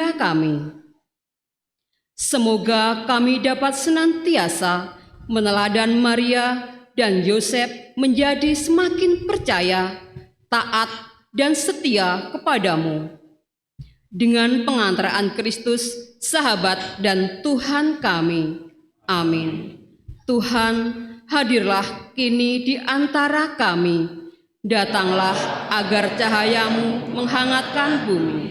Bunda kami. Semoga kami dapat senantiasa meneladan Maria dan Yosef menjadi semakin percaya, taat, dan setia kepadamu. Dengan pengantaraan Kristus, sahabat dan Tuhan kami. Amin. Tuhan, hadirlah kini di antara kami. Datanglah agar cahayamu menghangatkan bumi.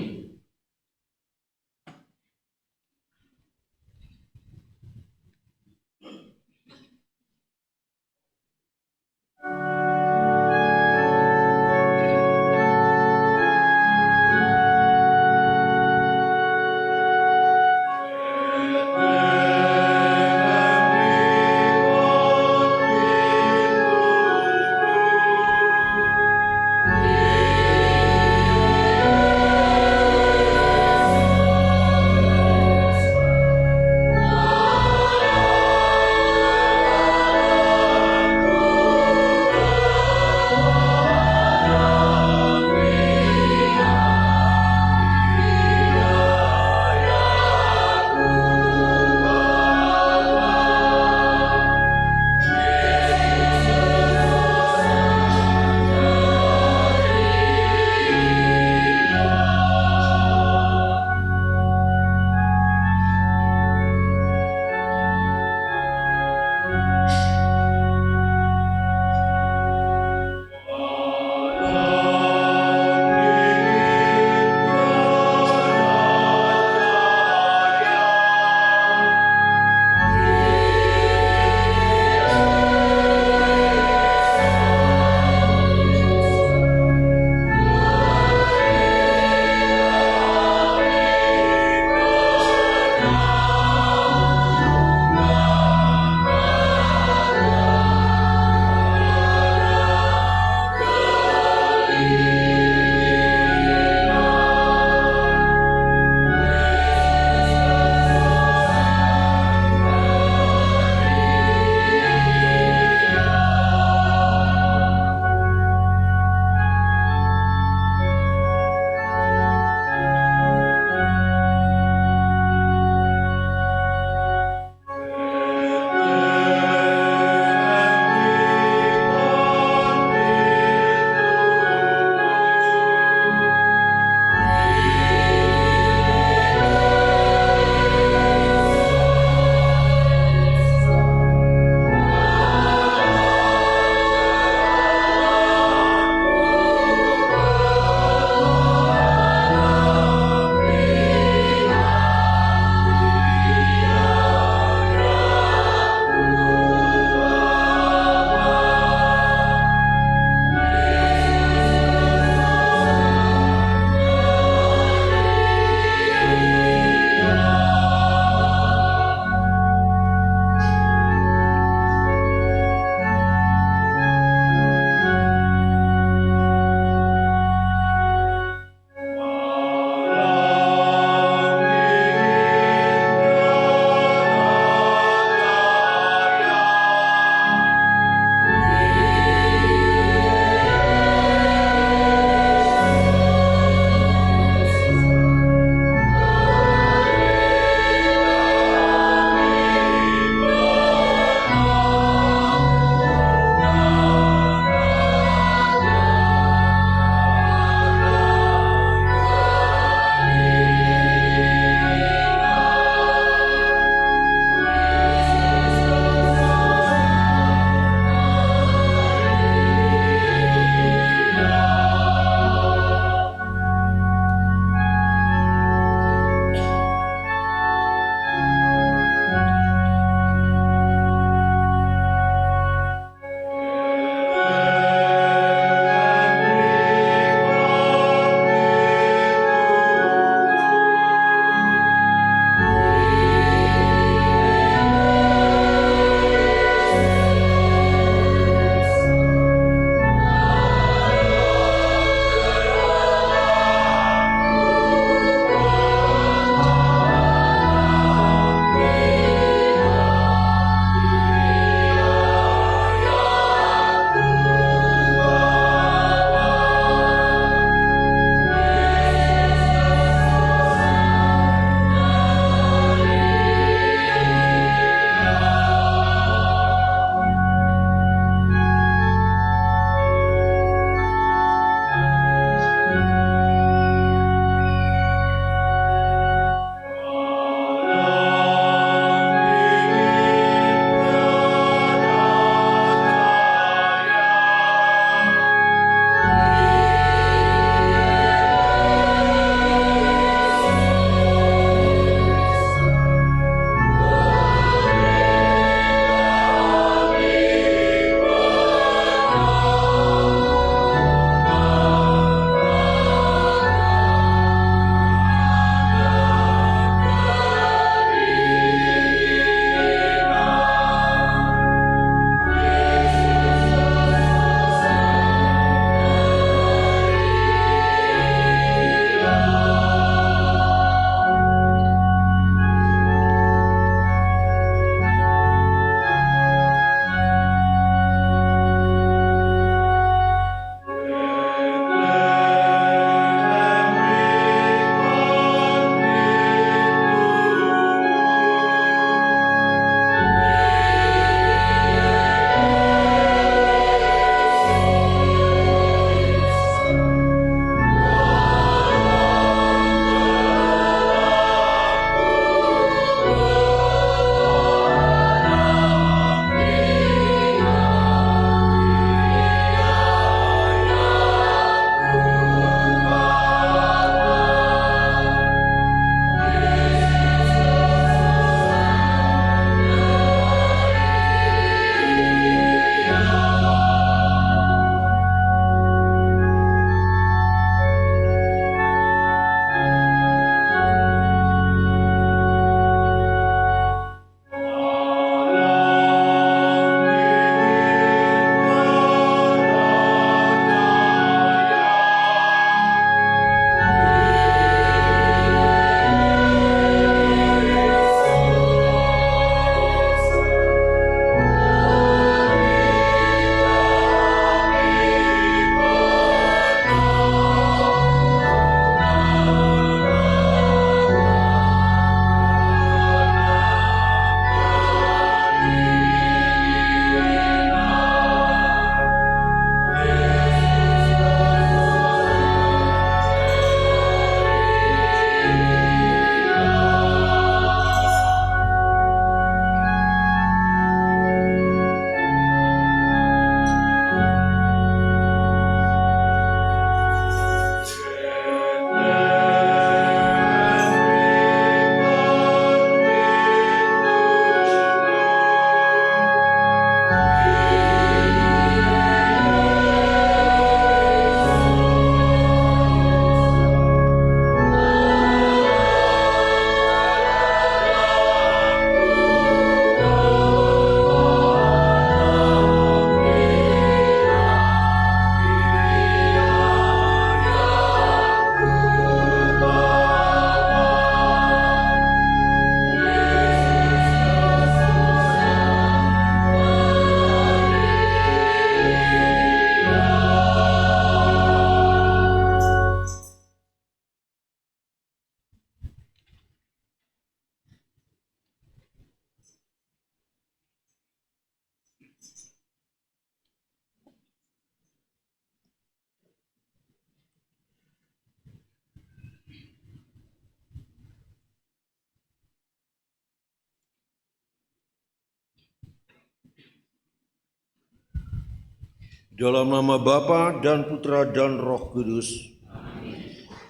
Dalam nama Bapa dan Putra dan Roh Kudus.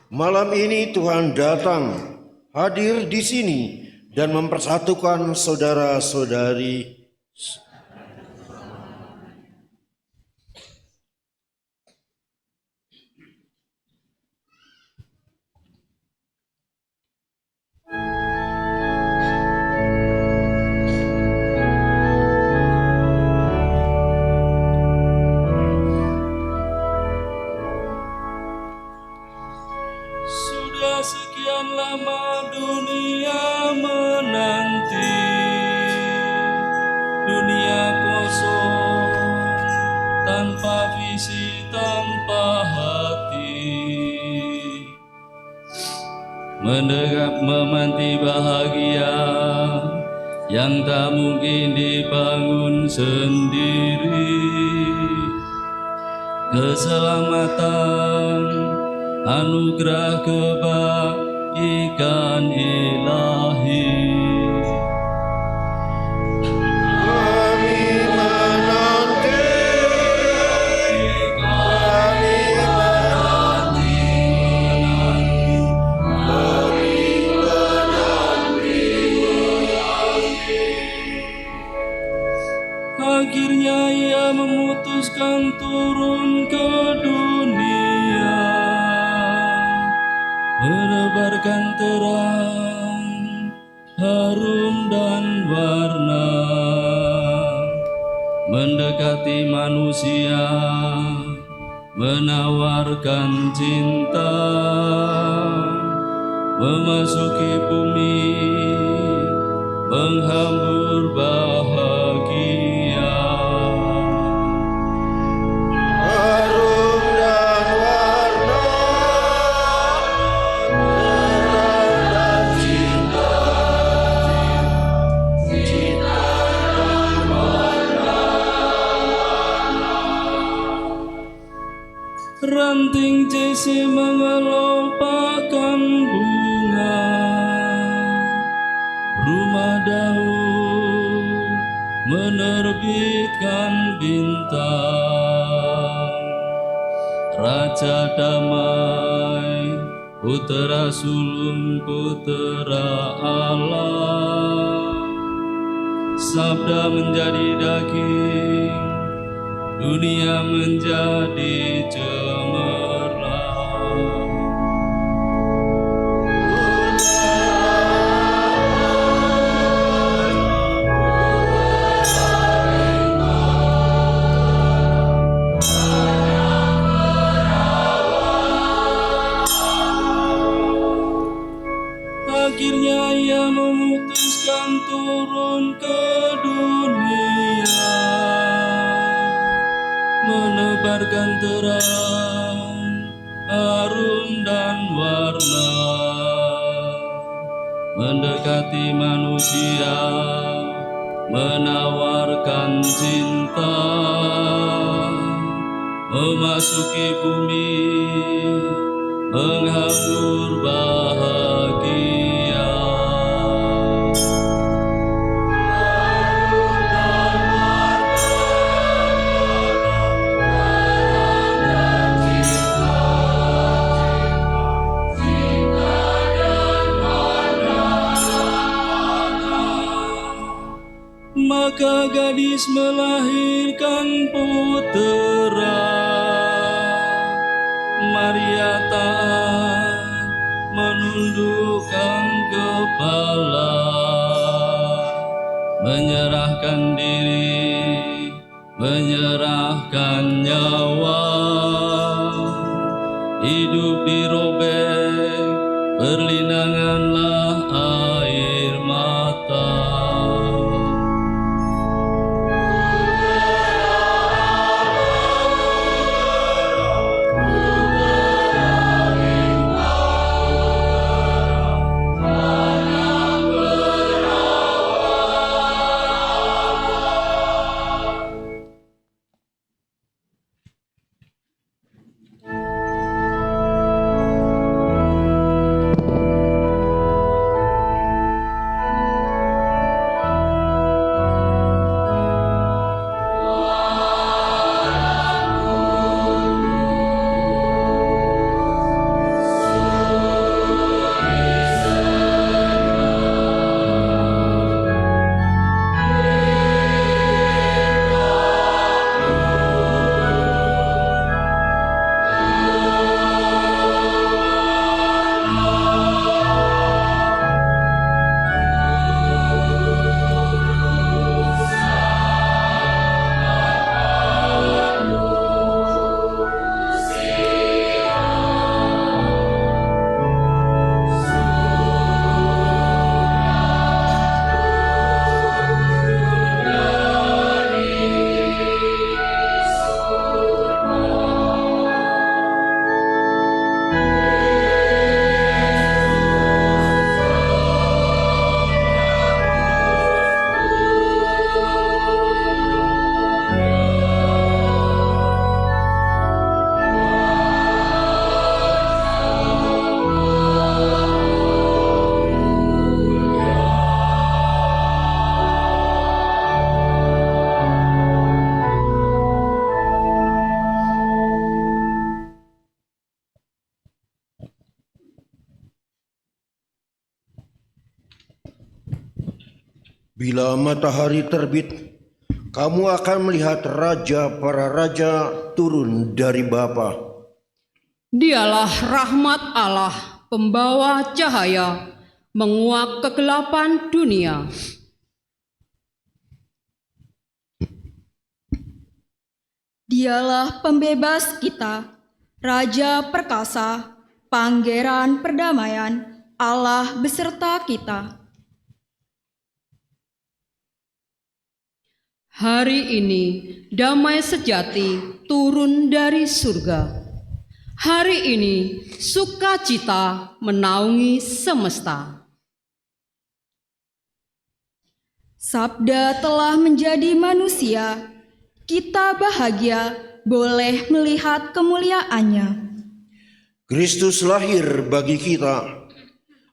Malam ini Tuhan datang, hadir di sini dan mempersatukan saudara-saudari. Sudah sekian lama dunia menanti, dunia kosong, tanpa visi, tanpa hati, mendekat memanti bahagia yang tak mungkin dibangun sendiri. Keselamatan, anugerah kebaikan ilahi. Kami menanti, kami menanti, kami menanti. Akhirnya ia memutuskan turun ke dunia, menebarkan terang, harum dan warna, mendekati manusia, menawarkan cinta, memasuki bumi, menghambur bahagia. Harum dan warna, terang dan cinta, cinta dan warna. Ranting jesi mengelompokkan bunga, rumah daun menerbitkan bintang. Raja damai, putera sulung, putera Allah. Sabda menjadi daging, dunia menjadi cemerlang. Akhirnya ia memutuskan turun ke dunia, menebarkan terang, harum dan warna, mendekati manusia, menawarkan cinta, memasuki bumi, menghambur bahagia. Maka gadis melahirkan putera. Maria taat menundukkan kepala, menyerahkan diri, menyerahkan nyawa. Hidup dirobek, berlinanganlah air mata. Bila matahari terbit, kamu akan melihat raja para raja turun dari Bapa. Dialah rahmat Allah, pembawa cahaya, menguak kegelapan dunia. Dialah pembebas kita, Raja perkasa, Pangeran perdamaian, Allah beserta kita. Hari ini damai sejati turun dari surga. Hari ini sukacita menaungi semesta. Sabda telah menjadi manusia, kita bahagia boleh melihat kemuliaannya. Kristus lahir bagi kita,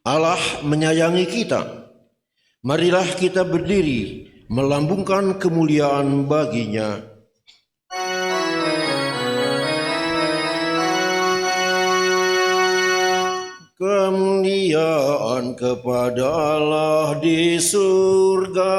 Allah menyayangi kita. Marilah kita berdiri melambungkan kemuliaan baginya. Kemuliaan kepada Allah di surga.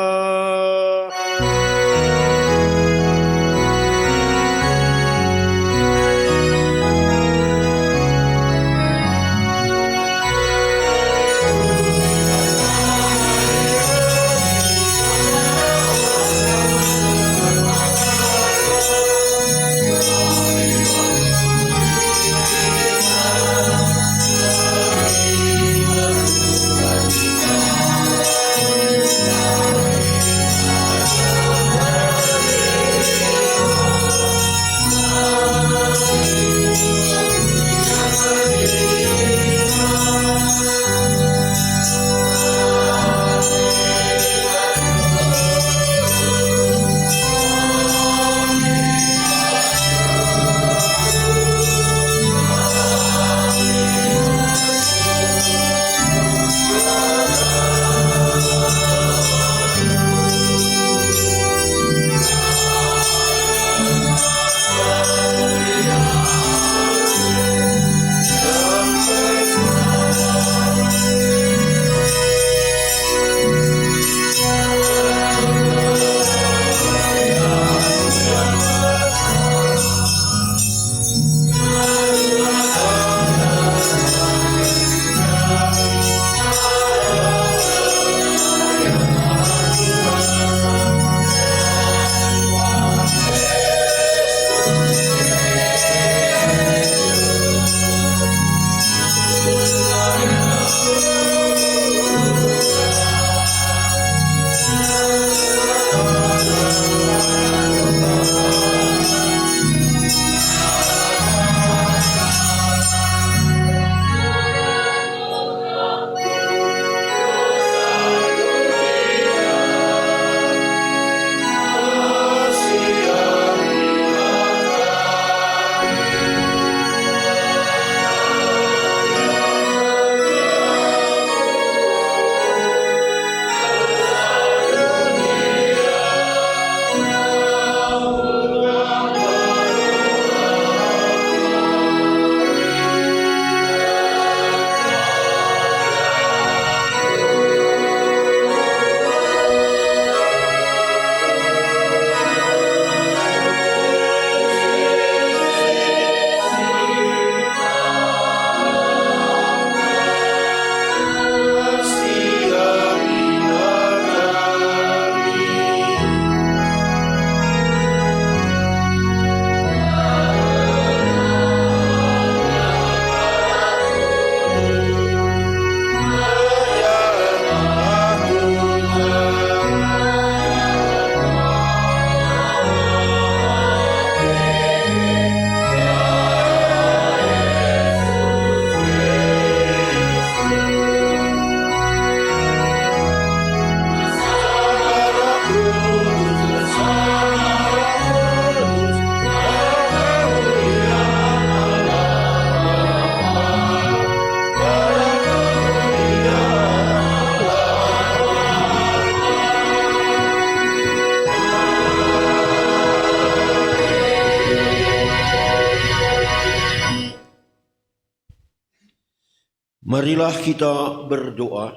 Marilah kita berdoa.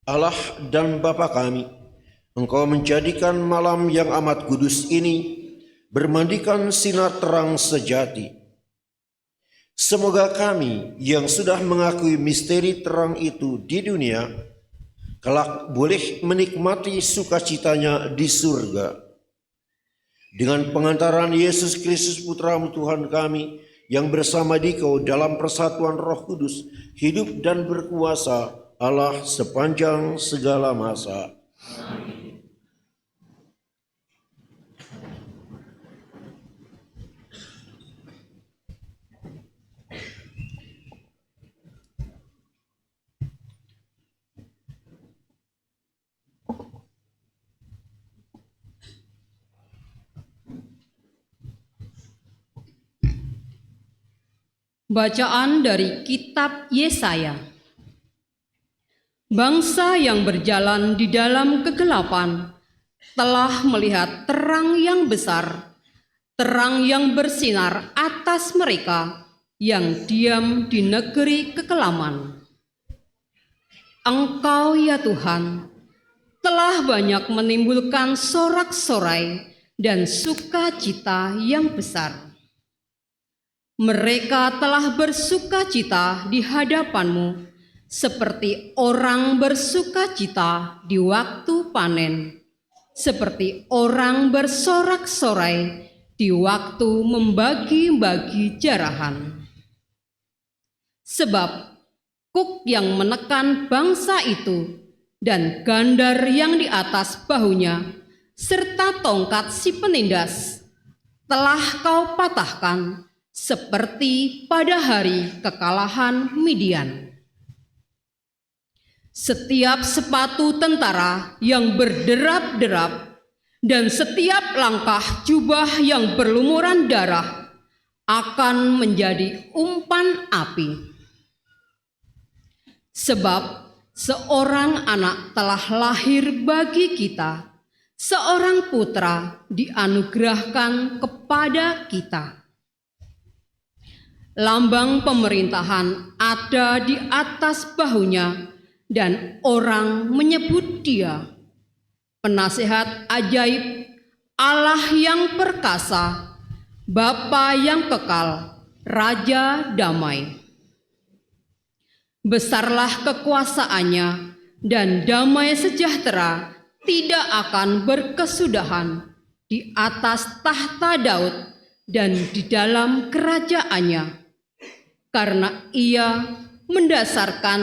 Allah dan Bapa kami, Engkau menjadikan malam yang amat kudus ini bermandikan sinar terang sejati. Semoga kami yang sudah mengakui misteri terang itu di dunia, kelak boleh menikmati sukacitanya di surga. Dengan pengantaran Yesus Kristus Putra-Mu Tuhan kami, yang bersama Dikau dalam persatuan Roh Kudus, hidup dan berkuasa Allah sepanjang segala masa. Amin. Bacaan dari Kitab Yesaya. Bangsa yang berjalan di dalam kegelapan telah melihat terang yang besar, terang yang bersinar atas mereka yang diam di negeri kekelaman. Engkau ya Tuhan, telah banyak menimbulkan sorak-sorai dan sukacita yang besar. Mereka telah bersukacita di hadapan-Mu, seperti orang bersukacita di waktu panen, seperti orang bersorak-sorai di waktu membagi-bagi jarahan. Sebab kuk yang menekan bangsa itu dan gandar yang di atas bahunya, serta tongkat si penindas, telah Kau patahkan seperti pada hari kekalahan Midian. Setiap sepatu tentara yang berderap-derap dan setiap langkah jubah yang berlumuran darah akan menjadi umpan api. Sebab seorang anak telah lahir bagi kita, seorang putra dianugerahkan kepada kita. Lambang pemerintahan ada di atas bahunya, dan orang menyebut Dia Penasehat ajaib, Allah yang perkasa, Bapa yang kekal, Raja damai. Besarlah kekuasaannya, dan damai sejahtera tidak akan berkesudahan di atas tahta Daud dan di dalam kerajaannya, karena Ia mendasarkan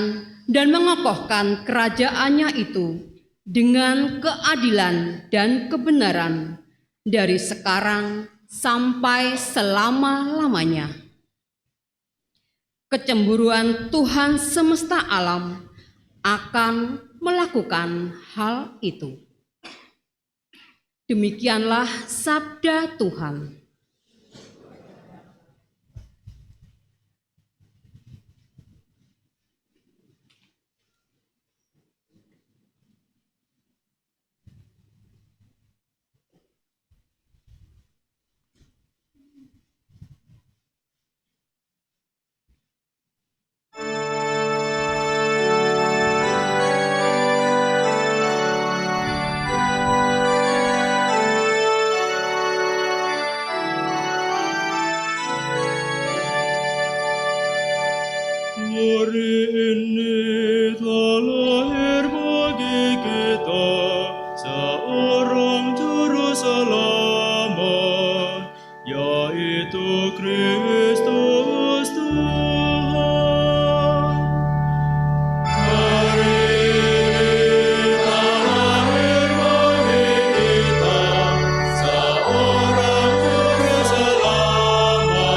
dan mengokohkan kerajaannya itu dengan keadilan dan kebenaran dari sekarang sampai selama-lamanya. Kecemburuan Tuhan semesta alam akan melakukan hal itu. Demikianlah sabda Tuhan. Hari ini telah lahir bagi kita seorang juru selamat, yaitu Kristus Tuhan. Hari ini telah lahir bagi kita seorang juru selamat,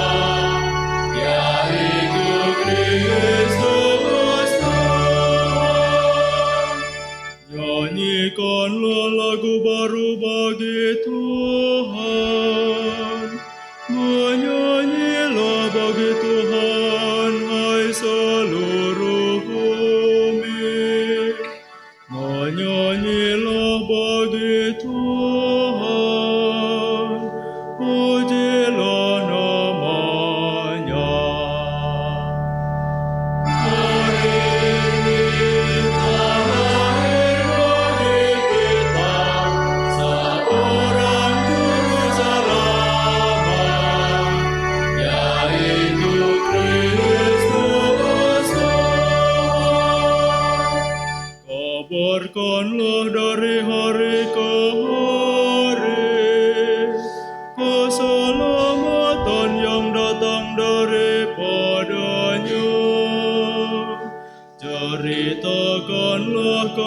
yaitu Kristus Tuhan. Nyanyikanlah lagu baru bagi Tuhan, menyanyilah bagi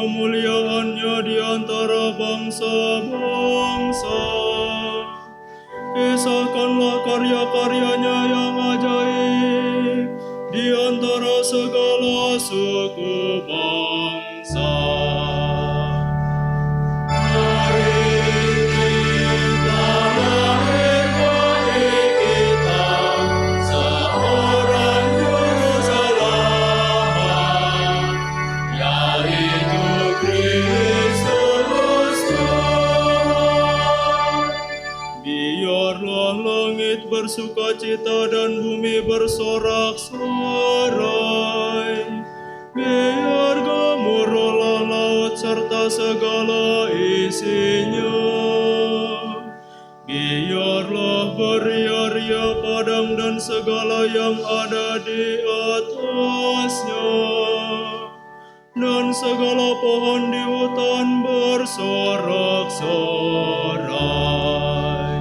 kemuliaannya di antara bangsa-bangsa. Kisahkanlah karya-karyanya yang ajaib di antara segala suku bangsa. Hari ini telah lahir bagi kita seorang juru selamat, yaitu Kristus Tuhan. Biarlah langit bersukacita dan bumi bersorak-sorai. Biar gemuruhlah laut serta segala isinya. Biarlah beria-ria padang dan segala yang ada di atasnya. Dan segala pohon di hutan bersorak-sorai.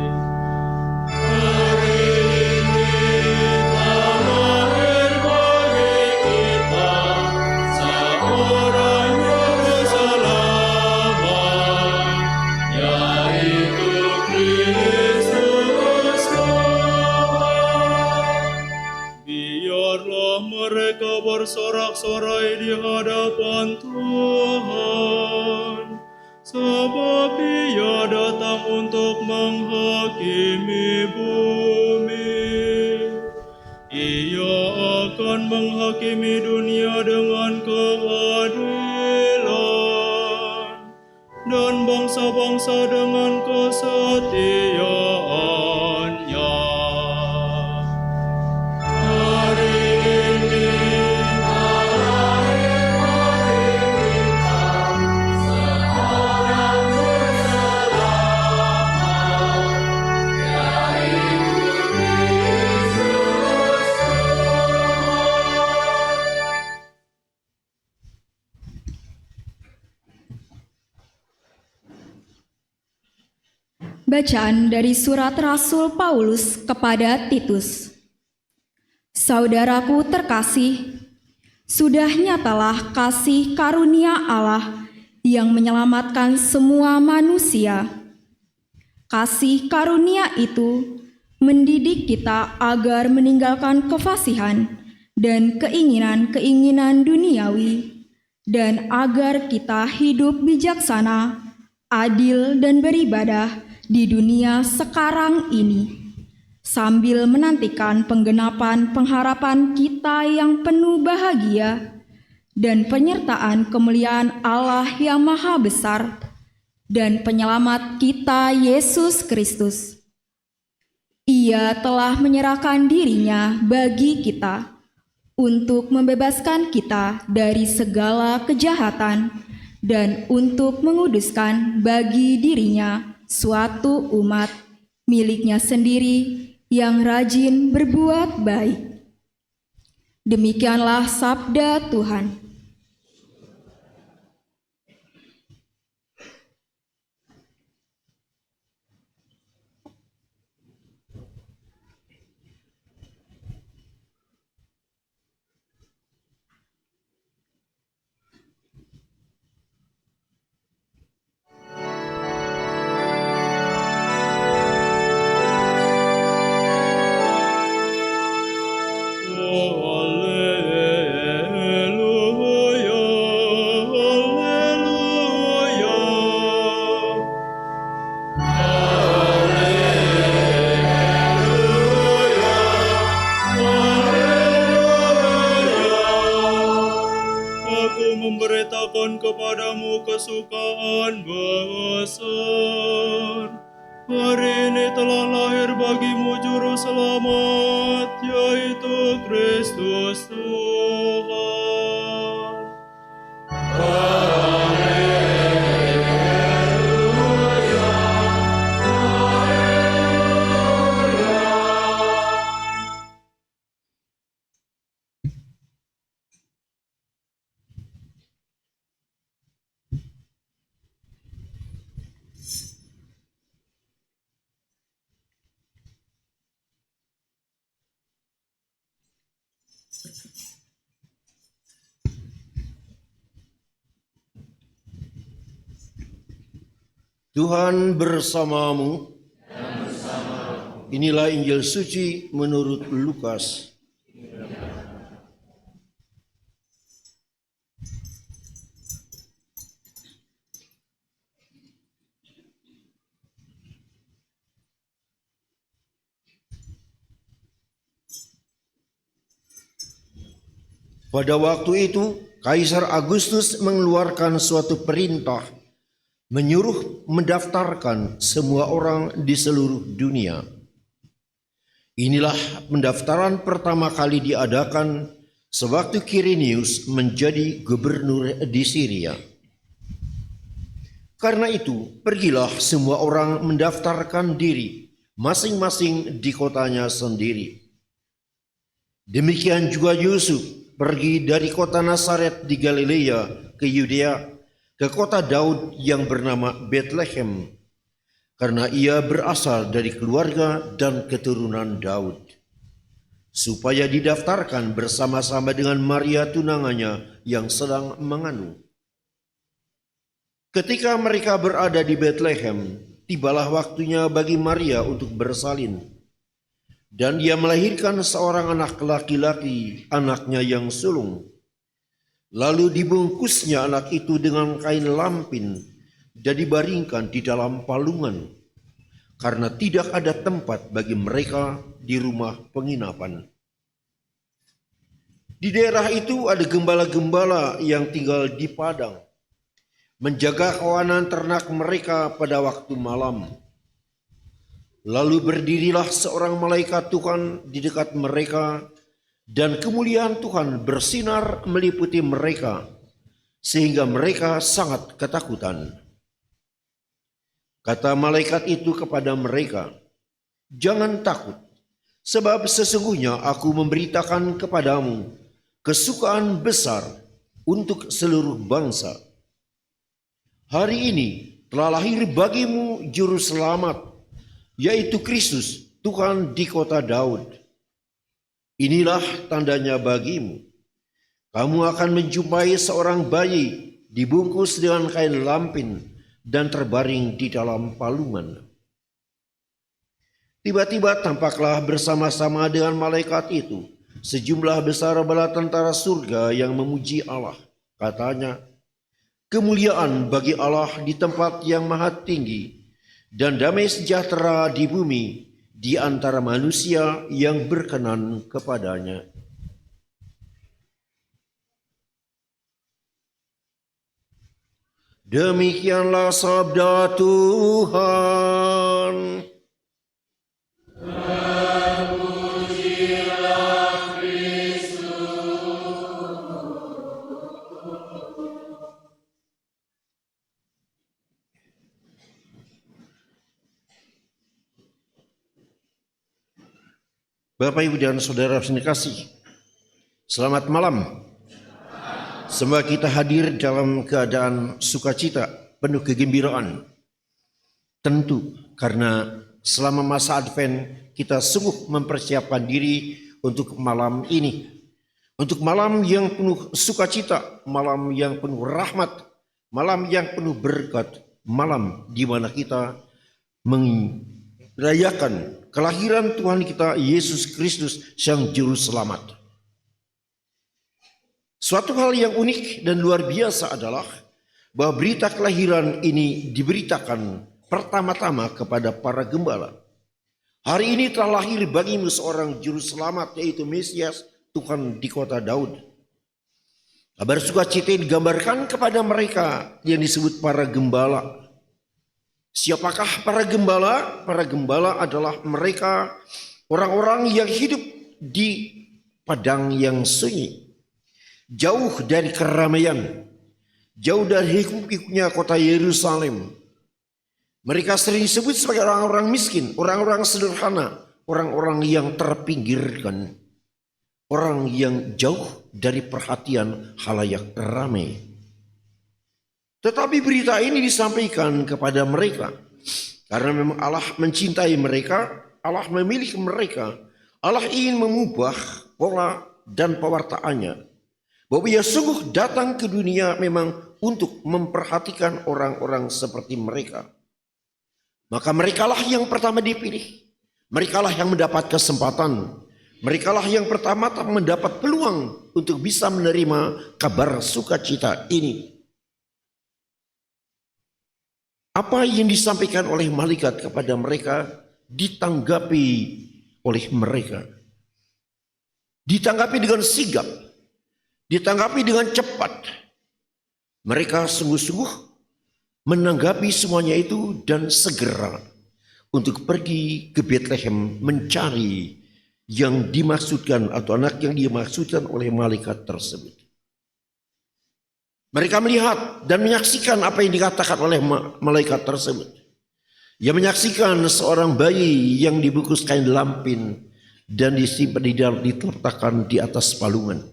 Hari ini telah lahir bagi kita seorang juru selamat, yaitu Kristus Tuhan. Biarlah mereka bersorak-sorai di hadapan Tuhan, sebab Ia datang untuk menghakimi bumi. Ia akan menghakimi dunia dengan keadilan dan bangsa-bangsa dengan kesetiaannya. Hari ini telah lahir bagi kita seorang juru selamat, yaitu Kristus Tuhan. Bacaan dari surat Rasul Paulus kepada Titus. Saudaraku terkasih, sudah nyatalah kasih karunia Allah yang menyelamatkan semua manusia. Kasih karunia itu mendidik kita agar meninggalkan kefasihan dan keinginan-keinginan duniawi, dan agar kita hidup bijaksana, adil, dan beribadah di dunia sekarang ini, sambil menantikan penggenapan pengharapan kita yang penuh bahagia dan penyertaan kemuliaan Allah yang Maha Besar dan Penyelamat kita Yesus Kristus. Ia telah menyerahkan dirinya bagi kita untuk membebaskan kita dari segala kejahatan dan untuk menguduskan bagi dirinya suatu umat miliknya sendiri yang rajin berbuat baik. Demikianlah sabda Tuhan. Memberitakan kepadamu kesukaan besar. Hari ini telah lahir bagimu juru selamat, yaitu Kristus Tuhan. Tuhan bersamamu. Inilah Injil suci menurut Lukas. Pada waktu itu, Kaisar Agustus mengeluarkan suatu perintah menyuruh mendaftarkan semua orang di seluruh dunia. Inilah pendaftaran pertama kali diadakan sewaktu Quirinius menjadi gubernur di Syria. Karena itu, pergilah semua orang mendaftarkan diri masing-masing di kotanya sendiri. Demikian juga Yusuf pergi dari kota Nazaret di Galilea ke Yudea, ke kota Daud yang bernama Bethlehem, karena ia berasal dari keluarga dan keturunan Daud, supaya didaftarkan bersama-sama dengan Maria tunangannya yang sedang mengandung. Ketika mereka berada di Bethlehem, tibalah waktunya bagi Maria untuk bersalin. Dan dia melahirkan seorang anak laki-laki, anaknya yang sulung. Lalu dibungkusnya anak itu dengan kain lampin dan dibaringkan di dalam palungan, karena tidak ada tempat bagi mereka di rumah penginapan. Di daerah itu ada gembala-gembala yang tinggal di padang, menjaga kawanan ternak mereka pada waktu malam. Lalu berdirilah seorang malaikat Tuhan di dekat mereka, dan kemuliaan Tuhan bersinar meliputi mereka, sehingga mereka sangat ketakutan. Kata malaikat itu kepada mereka, "Jangan takut, sebab sesungguhnya aku memberitakan kepadamu kesukaan besar untuk seluruh bangsa. Hari ini telah lahir bagimu juru selamat, yaitu Kristus, Tuhan di kota Daud. Inilah tandanya bagimu. Kamu akan menjumpai seorang bayi dibungkus dengan kain lampin dan terbaring di dalam palungan." Tiba-tiba tampaklah bersama-sama dengan malaikat itu sejumlah besar bala tentara surga yang memuji Allah. Katanya, "Kemuliaan bagi Allah di tempat yang maha tinggi, dan damai sejahtera di bumi di antara manusia yang berkenan kepadanya." Demikianlah sabda Tuhan. Bapak, Ibu, dan Saudara yang dikasihi, selamat malam. Semoga kita hadir dalam keadaan sukacita, penuh kegembiraan. Tentu karena selama masa Advent kita sungguh mempersiapkan diri untuk malam ini. Untuk malam yang penuh sukacita, malam yang penuh rahmat, malam yang penuh berkat, malam di mana kita merayakan kelahiran Tuhan kita Yesus Kristus Sang Juru Selamat. Suatu hal yang unik dan luar biasa adalah bahwa berita kelahiran ini diberitakan pertama-tama kepada para gembala. Hari ini telah lahir bagimu seorang Juru Selamat, yaitu Mesias, Tuhan di kota Daud. Kabar sukacita digambarkan kepada mereka yang disebut para gembala. Siapakah para gembala? Para gembala adalah mereka orang-orang yang hidup di padang yang sunyi, jauh dari keramaian, jauh dari hiruk-pikuknya kota Yerusalem. Mereka sering disebut sebagai orang-orang miskin, orang-orang sederhana, orang-orang yang terpinggirkan, orang yang jauh dari perhatian khalayak ramai. Tetapi berita ini disampaikan kepada mereka karena memang Allah mencintai mereka, Allah memilih mereka, Allah ingin mengubah pola dan pewartaannya, bahwa Ia sungguh datang ke dunia memang untuk memperhatikan orang-orang seperti mereka. Maka merekalah yang pertama dipilih. Merekalah yang mendapat kesempatan. Merekalah yang pertama mendapat peluang untuk bisa menerima kabar sukacita ini. Apa yang disampaikan oleh malaikat kepada mereka ditanggapi oleh mereka. Ditanggapi dengan sigap. Ditanggapi dengan cepat. Mereka sungguh-sungguh menanggapi semuanya itu dan segera untuk pergi ke Bethlehem mencari yang dimaksudkan atau anak yang dimaksudkan oleh malaikat tersebut. Mereka melihat dan menyaksikan apa yang dikatakan oleh malaikat tersebut. Ia menyaksikan seorang bayi yang dibungkus kain lampin dan disimpan diletakkan di atas palungan.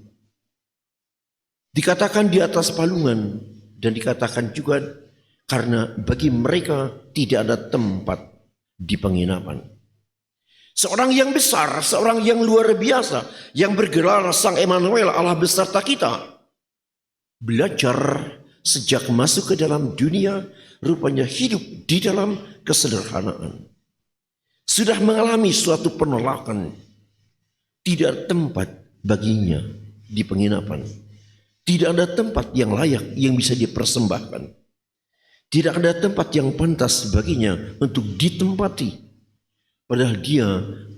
Dikatakan di atas palungan dan dikatakan juga karena bagi mereka tidak ada tempat di penginapan. Seorang yang besar, seorang yang luar biasa, yang bergelar Sang Emmanuel, Allah beserta kita. Belajar sejak masuk ke dalam dunia, rupanya hidup di dalam kesederhanaan. Sudah mengalami suatu penolakan. Tidak ada tempat baginya di penginapan. Tidak ada tempat yang layak yang bisa dipersembahkan. Tidak ada tempat yang pantas baginya untuk ditempati. Padahal dia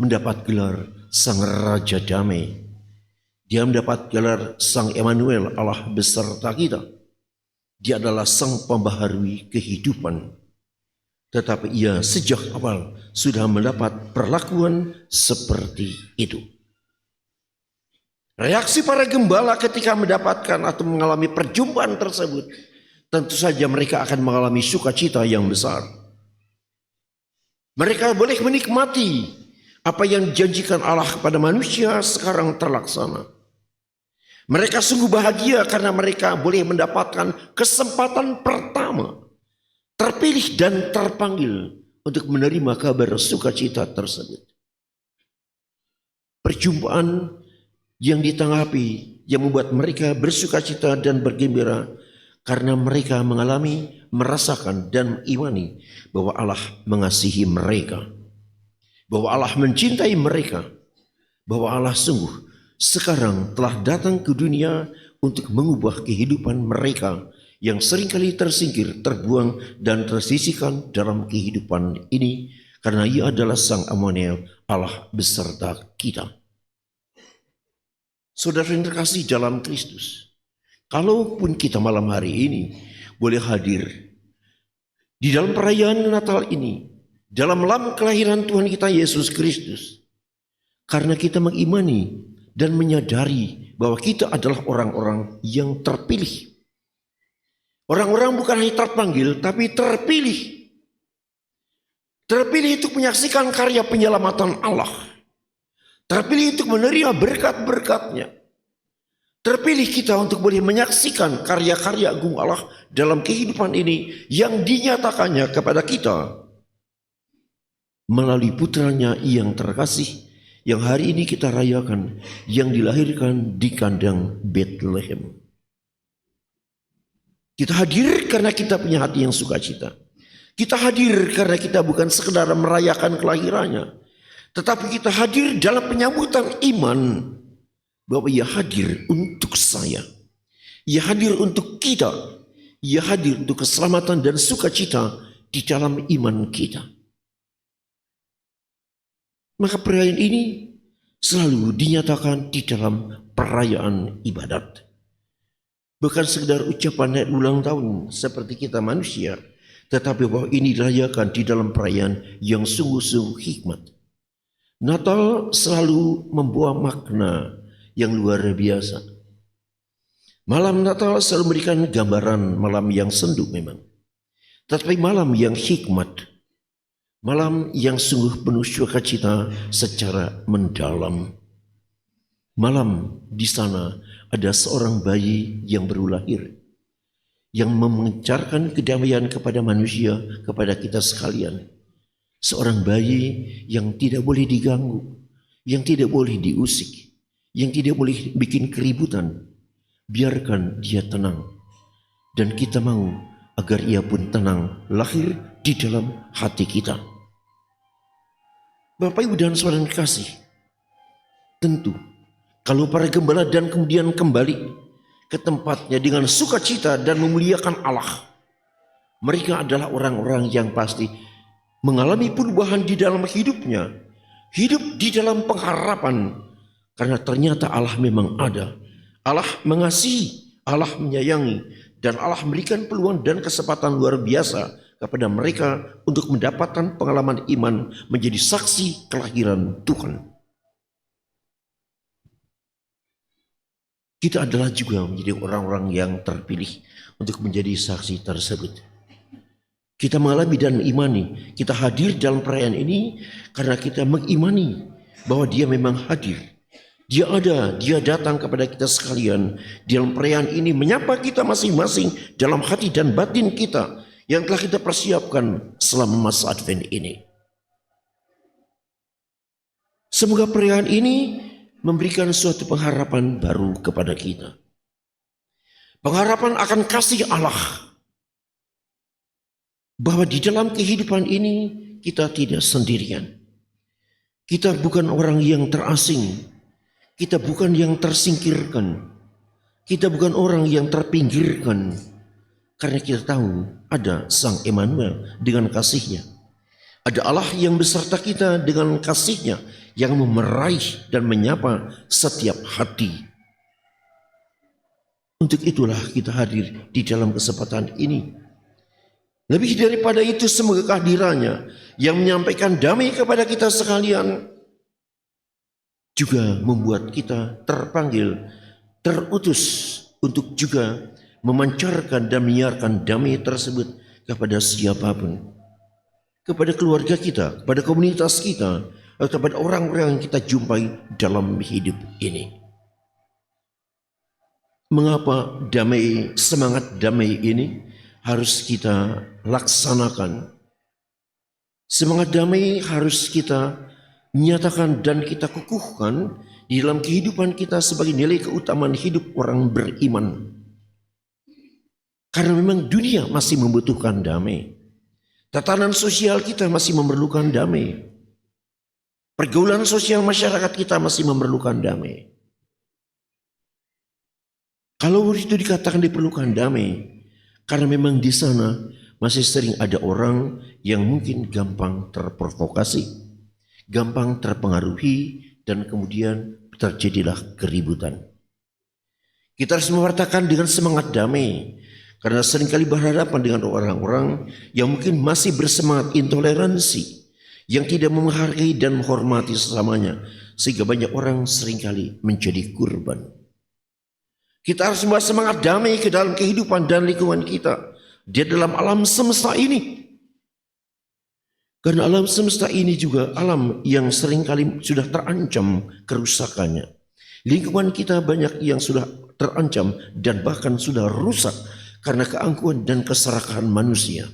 mendapat gelar Sang Raja Damai. Dia mendapat gelar Sang Emmanuel, Allah beserta kita. Dia adalah Sang Pembaharui kehidupan. Tetapi ia sejak awal sudah mendapat perlakuan seperti itu. Reaksi para gembala ketika mendapatkan atau mengalami perjumpaan tersebut, tentu saja mereka akan mengalami sukacita yang besar. Mereka boleh menikmati apa yang dijanjikan Allah kepada manusia sekarang terlaksana. Mereka sungguh bahagia karena mereka boleh mendapatkan kesempatan pertama, terpilih dan terpanggil untuk menerima kabar sukacita tersebut. Perjumpaan yang ditanggapi yang membuat mereka bersukacita dan bergembira karena mereka mengalami, merasakan dan imani bahwa Allah mengasihi mereka. Bahwa Allah mencintai mereka. Bahwa Allah sungguh sekarang telah datang ke dunia untuk mengubah kehidupan mereka yang seringkali tersingkir, terbuang dan tersisihkan dalam kehidupan ini. Karena ia adalah Sang Emmanuel, Allah beserta kita. Saudara yang terkasih dalam Kristus, kalaupun kita malam hari ini boleh hadir di dalam perayaan Natal ini, dalam malam kelahiran Tuhan kita Yesus Kristus, karena kita mengimani dan menyadari bahwa kita adalah orang-orang yang terpilih. Orang-orang bukan hanya terpanggil, tapi terpilih. Terpilih untuk menyaksikan karya penyelamatan Allah. Terpilih untuk menerima berkat-berkat-Nya. Terpilih kita untuk boleh menyaksikan karya-karya agung Allah dalam kehidupan ini yang dinyatakannya kepada kita melalui putranya yang terkasih yang hari ini kita rayakan, yang dilahirkan di kandang Bethlehem. Kita hadir karena kita punya hati yang sukacita. Kita hadir karena kita bukan sekedar merayakan kelahirannya, tetapi kita hadir dalam penyambutan iman bahwa ia hadir untuk saya. Ia hadir untuk kita. Ia hadir untuk keselamatan dan sukacita di dalam iman kita. Maka perayaan ini selalu dinyatakan di dalam perayaan ibadat. Bukan sekedar ucapan ulang tahun seperti kita manusia, tetapi bahwa ini dirayakan di dalam perayaan yang sungguh-sungguh hikmat. Natal selalu membawa makna yang luar biasa. Malam Natal selalu memberikan gambaran malam yang sendu memang. Tetapi malam yang hikmat. Malam yang sungguh penuh sukacita secara mendalam. Malam di sana ada seorang bayi yang baru lahir. Yang memancarkan kedamaian kepada manusia, kepada kita sekalian. Seorang bayi yang tidak boleh diganggu. Yang tidak boleh diusik. Yang tidak boleh bikin keributan. Biarkan dia tenang. Dan kita mau agar ia pun tenang lahir di dalam hati kita. Bapak Ibu dan Saudara yang kasih, tentu kalau para gembala dan kemudian kembali ke tempatnya dengan sukacita dan memuliakan Allah, mereka adalah orang-orang yang pasti mengalami perubahan di dalam hidupnya, hidup di dalam pengharapan, karena ternyata Allah memang ada. Allah mengasihi, Allah menyayangi, dan Allah memberikan peluang dan kesempatan luar biasa kepada mereka untuk mendapatkan pengalaman iman menjadi saksi kelahiran Tuhan. Kita adalah juga menjadi orang-orang yang terpilih untuk menjadi saksi tersebut. Kita mengalami dan mengimani, kita hadir dalam perayaan ini karena kita mengimani bahwa Dia memang hadir. Dia ada, Dia datang kepada kita sekalian dalam perayaan ini, menyapa kita masing-masing dalam hati dan batin kita yang telah kita persiapkan selama masa Advent ini. Semoga perayaan ini memberikan suatu pengharapan baru kepada kita. Pengharapan akan kasih Allah, bahwa di dalam kehidupan ini kita tidak sendirian. Kita bukan orang yang terasing. Kita bukan yang tersingkirkan. Kita bukan orang yang terpinggirkan. Karena kita tahu ada Sang Emmanuel dengan kasih-Nya. Ada Allah yang beserta kita dengan kasih-Nya yang memeraih dan menyapa setiap hati. Untuk itulah kita hadir di dalam kesempatan ini. Lebih daripada itu, semoga kehadirannya yang menyampaikan damai kepada kita sekalian juga membuat kita terpanggil, terutus untuk juga memancarkan dan menyiarkan damai tersebut kepada siapapun. Kepada keluarga kita, kepada komunitas kita, atau kepada orang-orang yang kita jumpai dalam hidup ini. Mengapa damai, semangat damai ini harus kita laksanakan? Semangat damai harus kita nyatakan dan kita kukuhkan di dalam kehidupan kita sebagai nilai keutamaan hidup orang beriman. Karena memang dunia masih membutuhkan damai. Tatanan sosial kita masih memerlukan damai. Pergaulan sosial masyarakat kita masih memerlukan damai. Kalau itu dikatakan diperlukan damai, karena memang di sana masih sering ada orang yang mungkin gampang terprovokasi, gampang terpengaruhi, dan kemudian terjadilah keributan. Kita harus mewartakan dengan semangat damai, karena seringkali berhadapan dengan orang-orang yang mungkin masih bersemangat intoleransi, yang tidak menghargai dan menghormati sesamanya, sehingga banyak orang seringkali menjadi korban. Kita harus membawa semangat damai ke dalam kehidupan dan lingkungan kita, di dalam alam semesta ini. Karena alam semesta ini juga alam yang seringkali sudah terancam kerusakannya. Lingkungan kita banyak yang sudah terancam dan bahkan sudah rusak karena keangkuhan dan keserakahan manusia.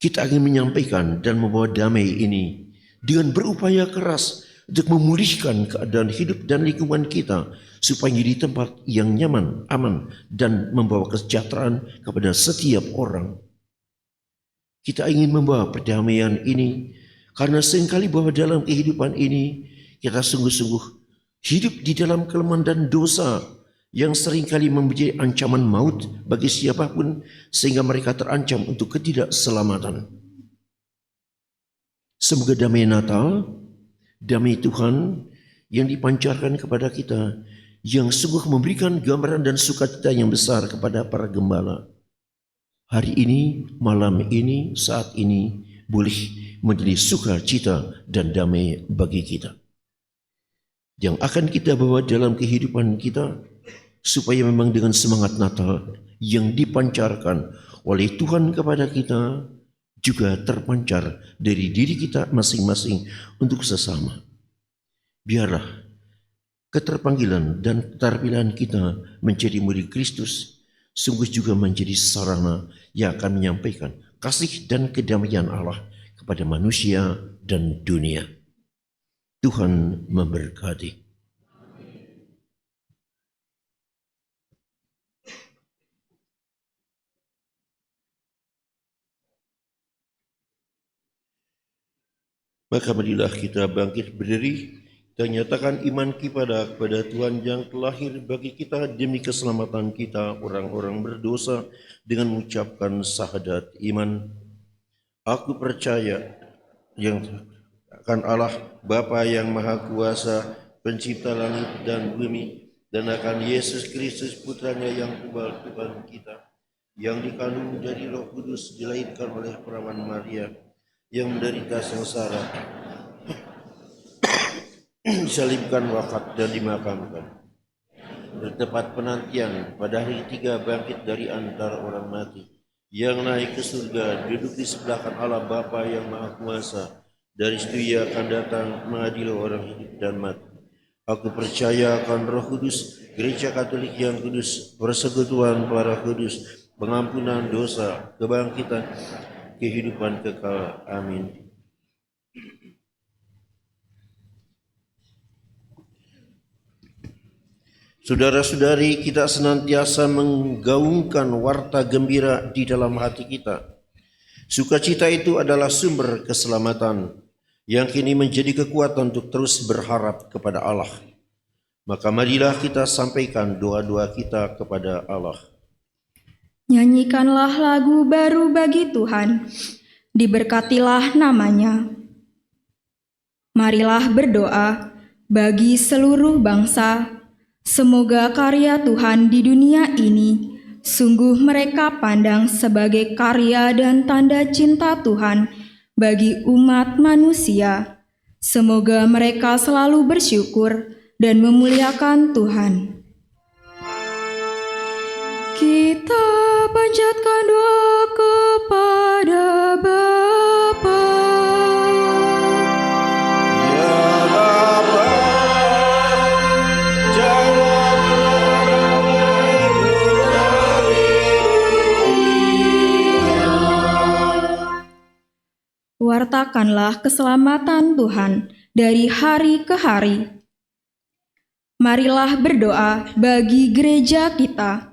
Kita ingin menyampaikan dan membawa damai ini dengan berupaya keras untuk memulihkan keadaan hidup dan lingkungan kita supaya menjadi tempat yang nyaman, aman, dan membawa kesejahteraan kepada setiap orang. Kita ingin membawa perdamaian ini karena seringkali bahwa dalam kehidupan ini kita sungguh-sungguh hidup di dalam kelemahan dan dosa yang seringkali menjadi ancaman maut bagi siapapun sehingga mereka terancam untuk ketidakselamatan. Semoga damai Natal, damai Tuhan yang dipancarkan kepada kita, yang sungguh memberikan gambaran dan sukacita yang besar kepada para gembala, hari ini, malam ini, saat ini boleh menjadi sukacita dan damai bagi kita, yang akan kita bawa dalam kehidupan kita, supaya memang dengan semangat Natal yang dipancarkan oleh Tuhan kepada kita juga terpancar dari diri kita masing-masing untuk sesama. Biarlah keterpanggilan dan keterpilihan kita menjadi murid Kristus sungguh juga menjadi sarana yang akan menyampaikan kasih dan kedamaian Allah kepada manusia dan dunia. Tuhan memberkati. Maka marilah kita bangkit berdiri dan nyatakan iman kepada Tuhan yang terlahir bagi kita demi keselamatan kita orang-orang berdosa dengan mengucapkan syahadat iman. Aku percaya yang akan Allah Bapa yang Maha Kuasa, pencipta langit dan bumi, dan akan Yesus Kristus putranya yang tunggal Tuhan kita, yang dikandung dari Roh Kudus, dilahirkan oleh perawan Maria, yang menderita sengsara, disalibkan, wafat, dan dimakamkan. Bertepat penantian, pada hari ketiga bangkit dari antara orang mati, yang naik ke surga, duduk di sebelah kanan Allah Bapa yang Maha Kuasa. Dari situ Ia akan datang mengadili orang hidup dan mati. Aku percaya akan Roh Kudus, Gereja Katolik yang kudus, persekutuan para kudus, pengampunan dosa, kebangkitan, kehidupan kekal. Amin. Saudara-saudari, kita senantiasa menggaungkan warta gembira di dalam hati kita. Sukacita itu adalah sumber keselamatan yang kini menjadi kekuatan untuk terus berharap kepada Allah. Maka marilah kita sampaikan doa-doa kita kepada Allah. Nyanyikanlah lagu baru bagi Tuhan, diberkatilah namanya. Marilah berdoa bagi seluruh bangsa, semoga karya Tuhan di dunia ini sungguh mereka pandang sebagai karya dan tanda cinta Tuhan bagi umat manusia. Semoga mereka selalu bersyukur dan memuliakan Tuhan. Kita panjatkan doa kepada Bapa. Ya Bapa, jangan Wartakanlah keselamatan Tuhan dari hari ke hari. Marilah berdoa bagi gereja kita.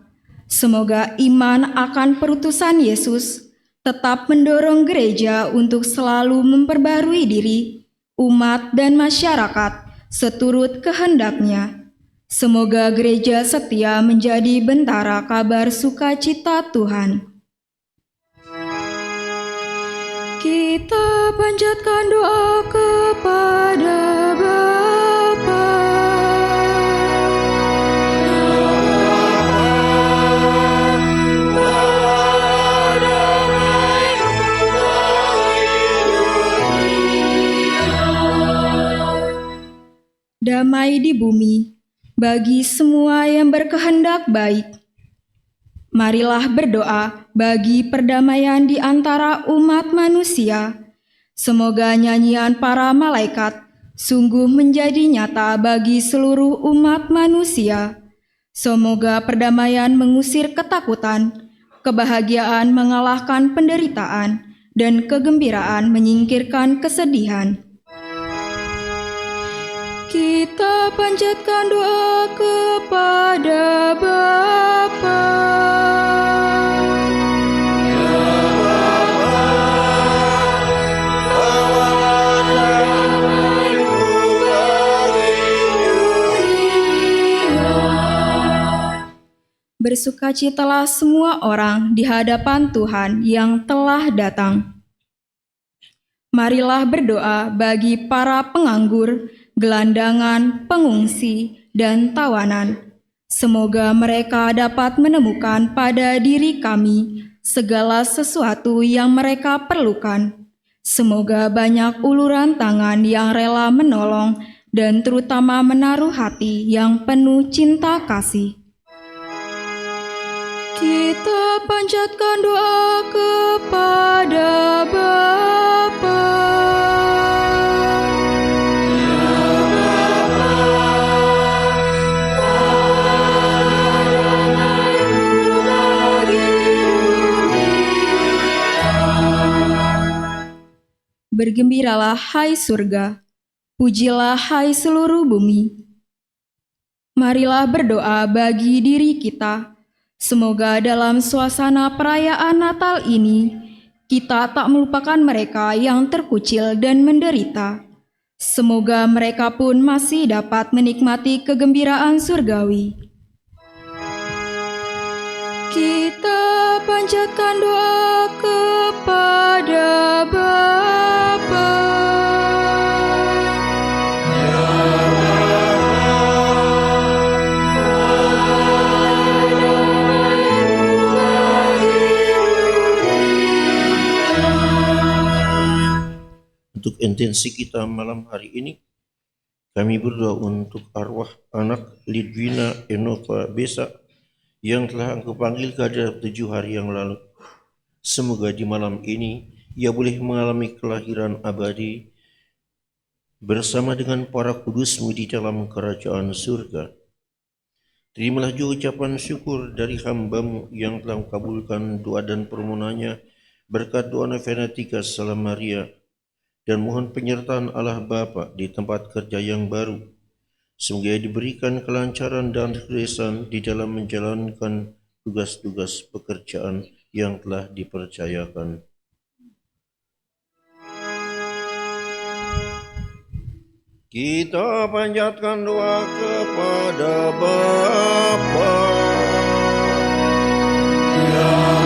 Semoga iman akan perutusan Yesus tetap mendorong gereja untuk selalu memperbarui diri, umat dan masyarakat seturut kehendaknya. Semoga gereja setia menjadi bentara kabar sukacita Tuhan. Kita panjatkan doa kepada Bapa. Damai di bumi bagi semua yang berkehendak baik. Marilah berdoa bagi perdamaian di antara umat manusia. Semoga nyanyian para malaikat sungguh menjadi nyata bagi seluruh umat manusia. Semoga perdamaian mengusir ketakutan, kebahagiaan mengalahkan penderitaan, dan kegembiraan menyingkirkan kesedihan. Kita panjatkan doa kepada Bapa. Bersukacitalah semua orang di hadapan Tuhan yang telah datang. Marilah berdoa bagi para penganggur, gelandangan, pengungsi, dan tawanan. Semoga mereka dapat menemukan pada diri kami segala sesuatu yang mereka perlukan. Semoga banyak uluran tangan yang rela menolong dan terutama menaruh hati yang penuh cinta kasih. Kita panjatkan doa kepada Bapa. Bergembiralah hai surga, pujilah hai seluruh bumi. Marilah berdoa bagi diri kita. Semoga dalam suasana perayaan Natal ini, kita tak melupakan mereka yang terkucil dan menderita. Semoga mereka pun masih dapat menikmati kegembiraan surgawi. Kita panjatkan doa kepada Bapa. Untuk intensi kita malam hari ini, kami berdoa untuk arwah anak Lidwina Enova Besa yang telah Engkau panggil ke hadirat 7 hari yang lalu. Semoga di malam ini ia boleh mengalami kelahiran abadi bersama dengan para kudus-Mu di dalam kerajaan surga. Terimalah juga ucapan syukur dari hamba-Mu yang telah mengabulkan doa dan permohonannya berkat doa novena 3 Salam Maria, dan mohon penyertaan Allah Bapa di tempat kerja yang baru. Semoga diberikan kelancaran dan kesuksesan di dalam menjalankan tugas-tugas pekerjaan yang telah dipercayakan. Kita panjatkan doa kepada Bapa. Ya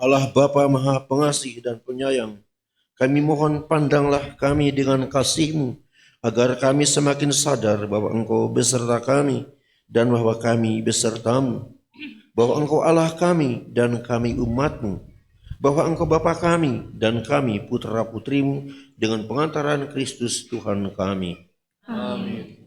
Allah Bapa Maha Pengasih dan Penyayang, kami mohon pandanglah kami dengan kasih-Mu, agar kami semakin sadar bahwa Engkau beserta kami dan bahwa kami beserta-Mu, bahwa Engkau Allah kami dan kami umat-Mu, bahwa Engkau Bapa kami dan kami putra-putri-Mu dengan pengantaran Kristus Tuhan kami. Amin.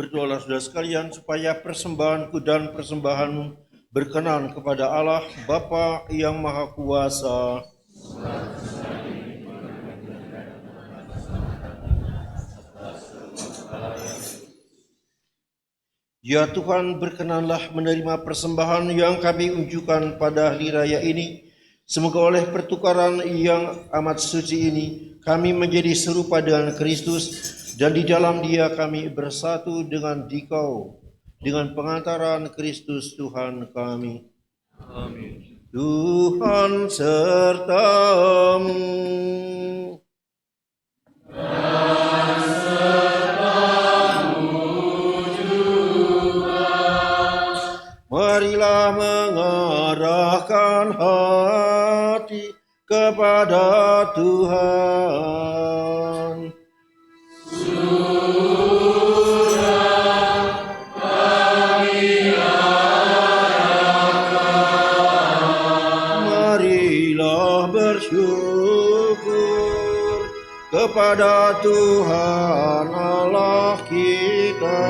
Berdoalah saudara sekalian supaya persembahanku dan persembahanmu berkenan kepada Allah Bapa yang Maha Kuasa. Ya Tuhan, berkenanlah menerima persembahan yang kami unjukkan pada hari raya ini. Semoga oleh pertukaran yang amat suci ini, kami menjadi serupa dengan Kristus, dan di dalam Dia kami bersatu dengan Dikau, dengan pengantaran Kristus Tuhan kami. Amin. Tuhan sertamu. Marilah mengarahkan hati kepada Tuhan. Marilah bersyukur kepada Tuhan Allah kita.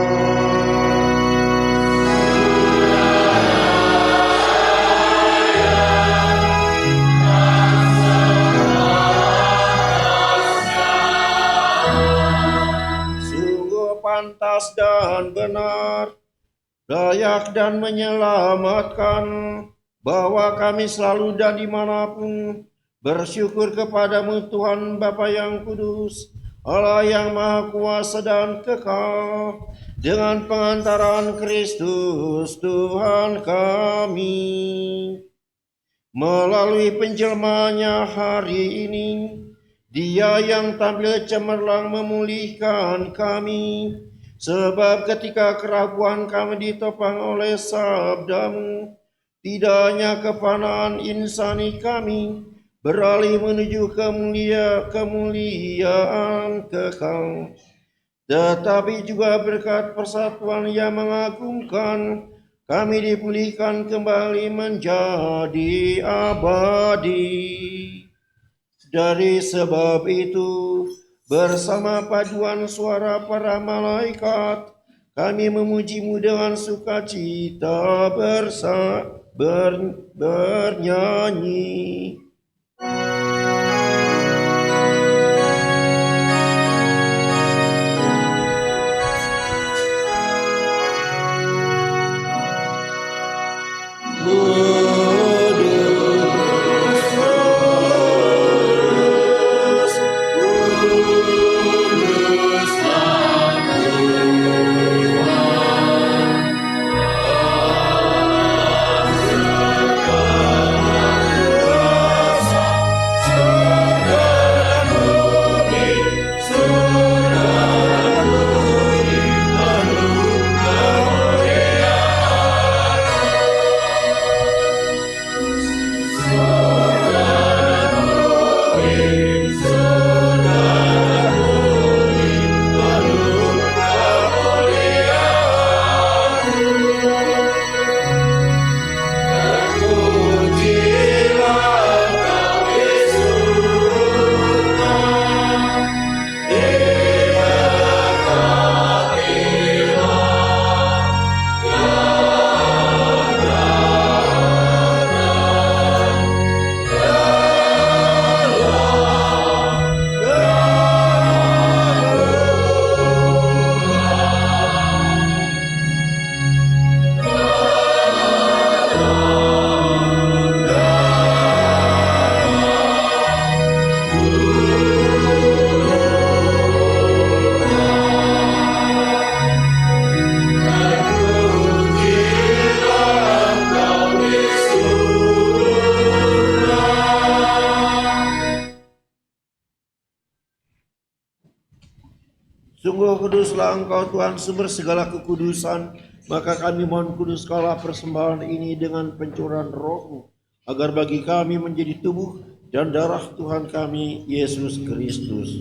Pantas dan benar, layak dan menyelamatkan, bahwa kami selalu dan dimanapun bersyukur kepadamu Tuhan Bapa yang kudus, Allah yang Maha Kuasa dan kekal, dengan pengantaran Kristus Tuhan kami. Melalui penjelmaannya hari ini, Dia yang tampil cemerlang memulihkan kami, sebab ketika keraguan kami ditopang oleh sabdamu, tidak hanya kefanaan insani kami beralih menuju kemuliaan kekal, tetapi juga berkat persatuan yang mengagumkan, kami dipulihkan kembali menjadi abadi. Dari sebab itu, bersama paduan suara para malaikat, kami memujimu dengan sukacita bernyanyi. Sungguh kuduslah Engkau Tuhan, sumber segala kekudusan, maka kami mohon kuduskanlah persembahan ini dengan pencurahan Roh-Mu, agar bagi kami menjadi tubuh dan darah Tuhan kami, Yesus Kristus.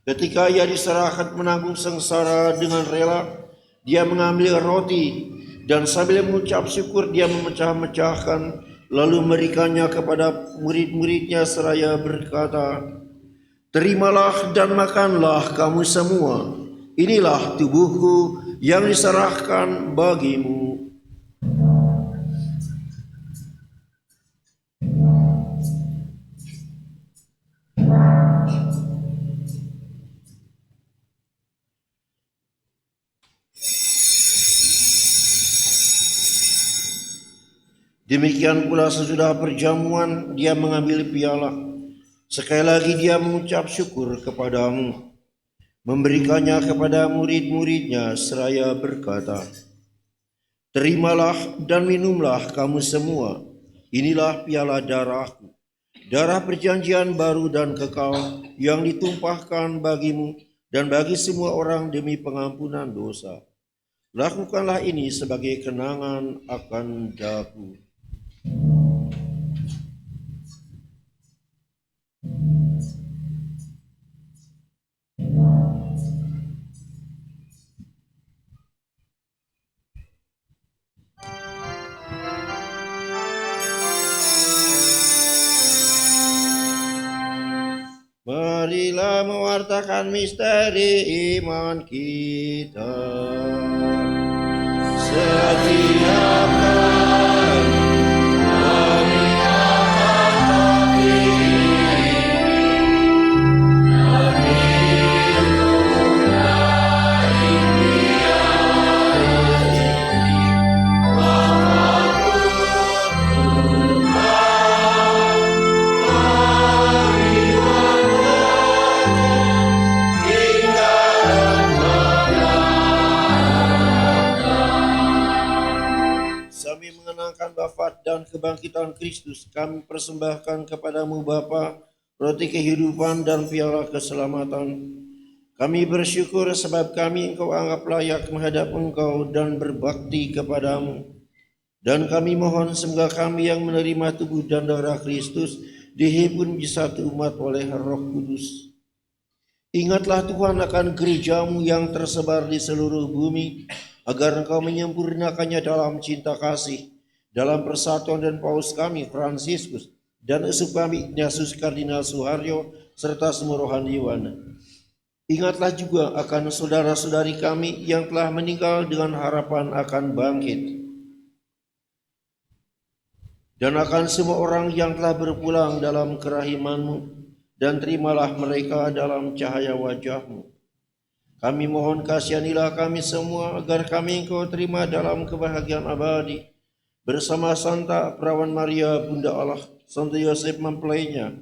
Ketika Ia diserahkan menanggung sengsara dengan rela, Dia mengambil roti, dan sambil mengucap syukur Dia memecah-mecahkan, lalu memberikannya kepada murid-muridnya seraya berkata, Terimalah dan makanlah kamu semua. Inilah tubuhku yang diserahkan bagimu. Demikian pula sesudah perjamuan dia mengambil piala. Sekali lagi dia mengucap syukur kepadamu, memberikannya kepada murid-muridnya seraya berkata, "Terimalah dan minumlah kamu semua. Inilah piala darahku, darah perjanjian baru dan kekal yang ditumpahkan bagimu dan bagi semua orang demi pengampunan dosa. Lakukanlah ini sebagai kenangan akan daku." Marilah mewartakan misteri iman kita. Setiap kali mengingatkan hati, menghidupkan impian ini, sambil mengenangkan wafat dan kebangkitan Kristus, kami persembahkan kepadamu Bapa, roti kehidupan dan piala keselamatan. Kami bersyukur sebab kami Engkau anggap layak menghadap Engkau dan berbakti kepadamu. Dan kami mohon semoga kami yang menerima tubuh dan darah Kristus dihimpun menjadi satu umat oleh Roh Kudus. Ingatlah Tuhan akan gerejamu yang tersebar di seluruh bumi, agar Engkau menyempurnakannya dalam cinta kasih, dalam persatuan dan Paus kami Fransiskus dan Uskup kami Ignatius Kardinal Suharyo serta semua rohaniwan. Ingatlah juga akan saudara-saudari kami yang telah meninggal dengan harapan akan bangkit, dan akan semua orang yang telah berpulang dalam kerahiman-Mu, dan terimalah mereka dalam cahaya wajah-Mu. Kami mohon kasihanilah kami semua agar kami Engkau terima dalam kebahagiaan abadi bersama Santa Perawan Maria Bunda Allah, Santo Yosef mempelainya,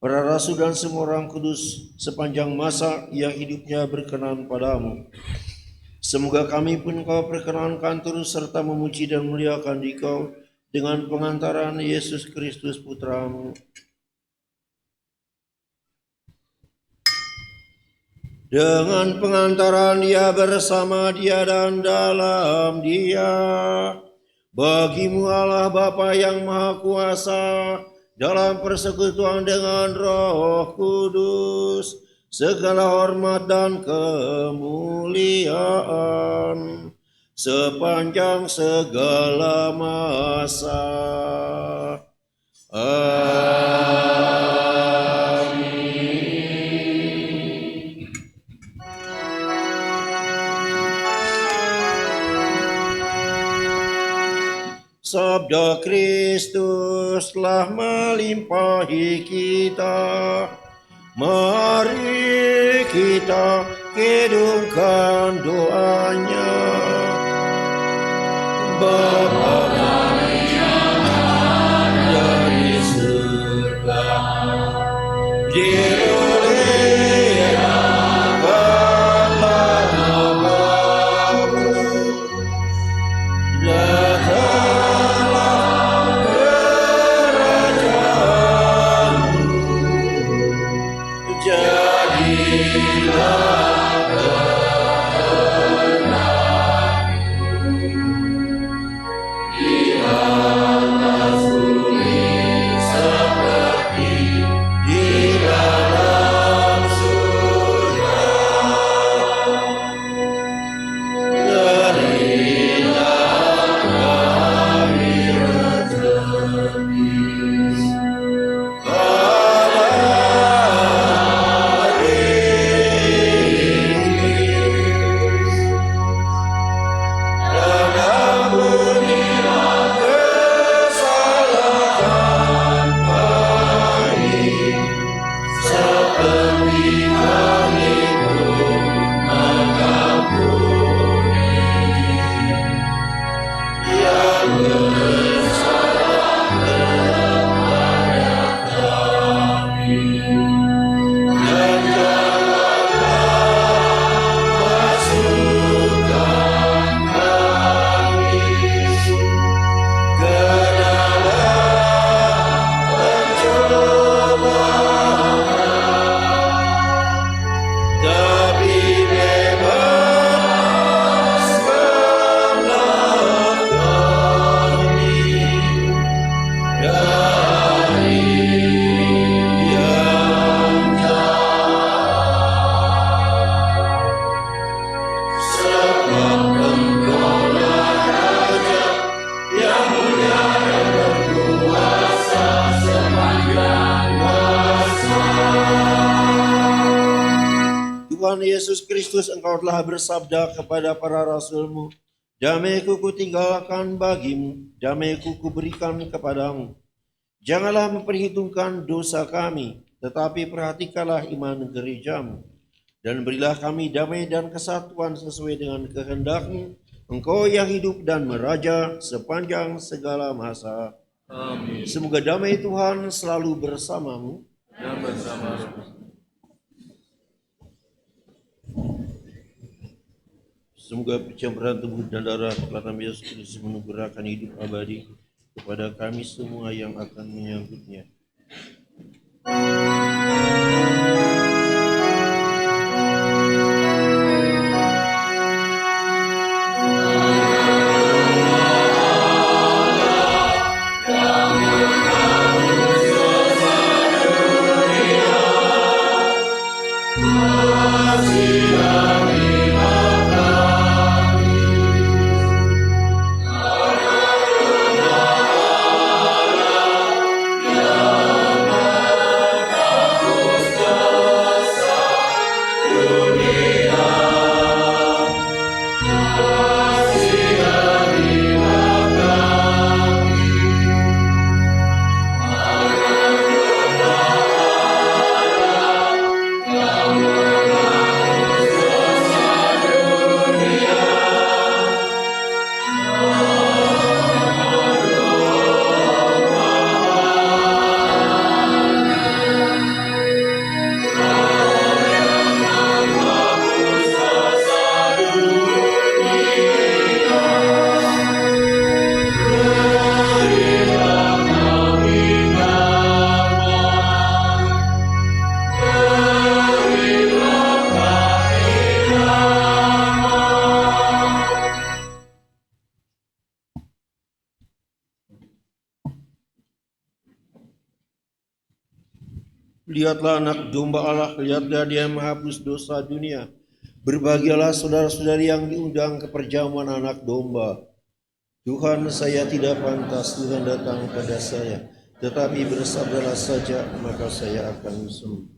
para rasul dan semua orang kudus sepanjang masa yang hidupnya berkenan padamu. Semoga kami pun Kau perkenankan terus serta memuji dan memuliakan Dikau dengan pengantaran Yesus Kristus Putra-Mu. Dengan pengantaran Dia, bersama Dia dan dalam Dia, bagimu Allah Bapa yang Maha Kuasa, dalam persekutuan dengan Roh Kudus, segala hormat dan kemuliaan sepanjang segala masa. Amin. Sabda Kristus telah melimpahi kita. Mari kita kidungkan doanya. Bapa kami yang ada di surga, dimuliakanlah namamu, datanglah kerajaanmu, jadilah kehendakmu Kristus, Engkau telah bersabda kepada para rasul-Mu, damai-Ku kutinggalkan bagimu, damai-Ku kuberikan kepadamu. Janganlah memperhitungkan dosa kami, tetapi perhatikanlah iman gereja-Mu. Dan berilah kami damai dan kesatuan sesuai dengan kehendak-Mu, Engkau yang hidup dan meraja sepanjang segala masa. Amin. Semoga damai Tuhan selalu bersamamu. Dan bersama Semoga pencampuran tubuh dan darah Tuhan Yesus Kristus menugurkan hidup abadi kepada kami semua yang akan menyambutnya. Lihatlah anak domba Allah, lihatlah dia menghapus dosa dunia. Berbahagialah saudara-saudari yang diundang ke perjamuan anak domba. Tuhan, saya tidak pantas Tuhan datang pada saya, tetapi bersabdalah saja, maka saya akan sembuh.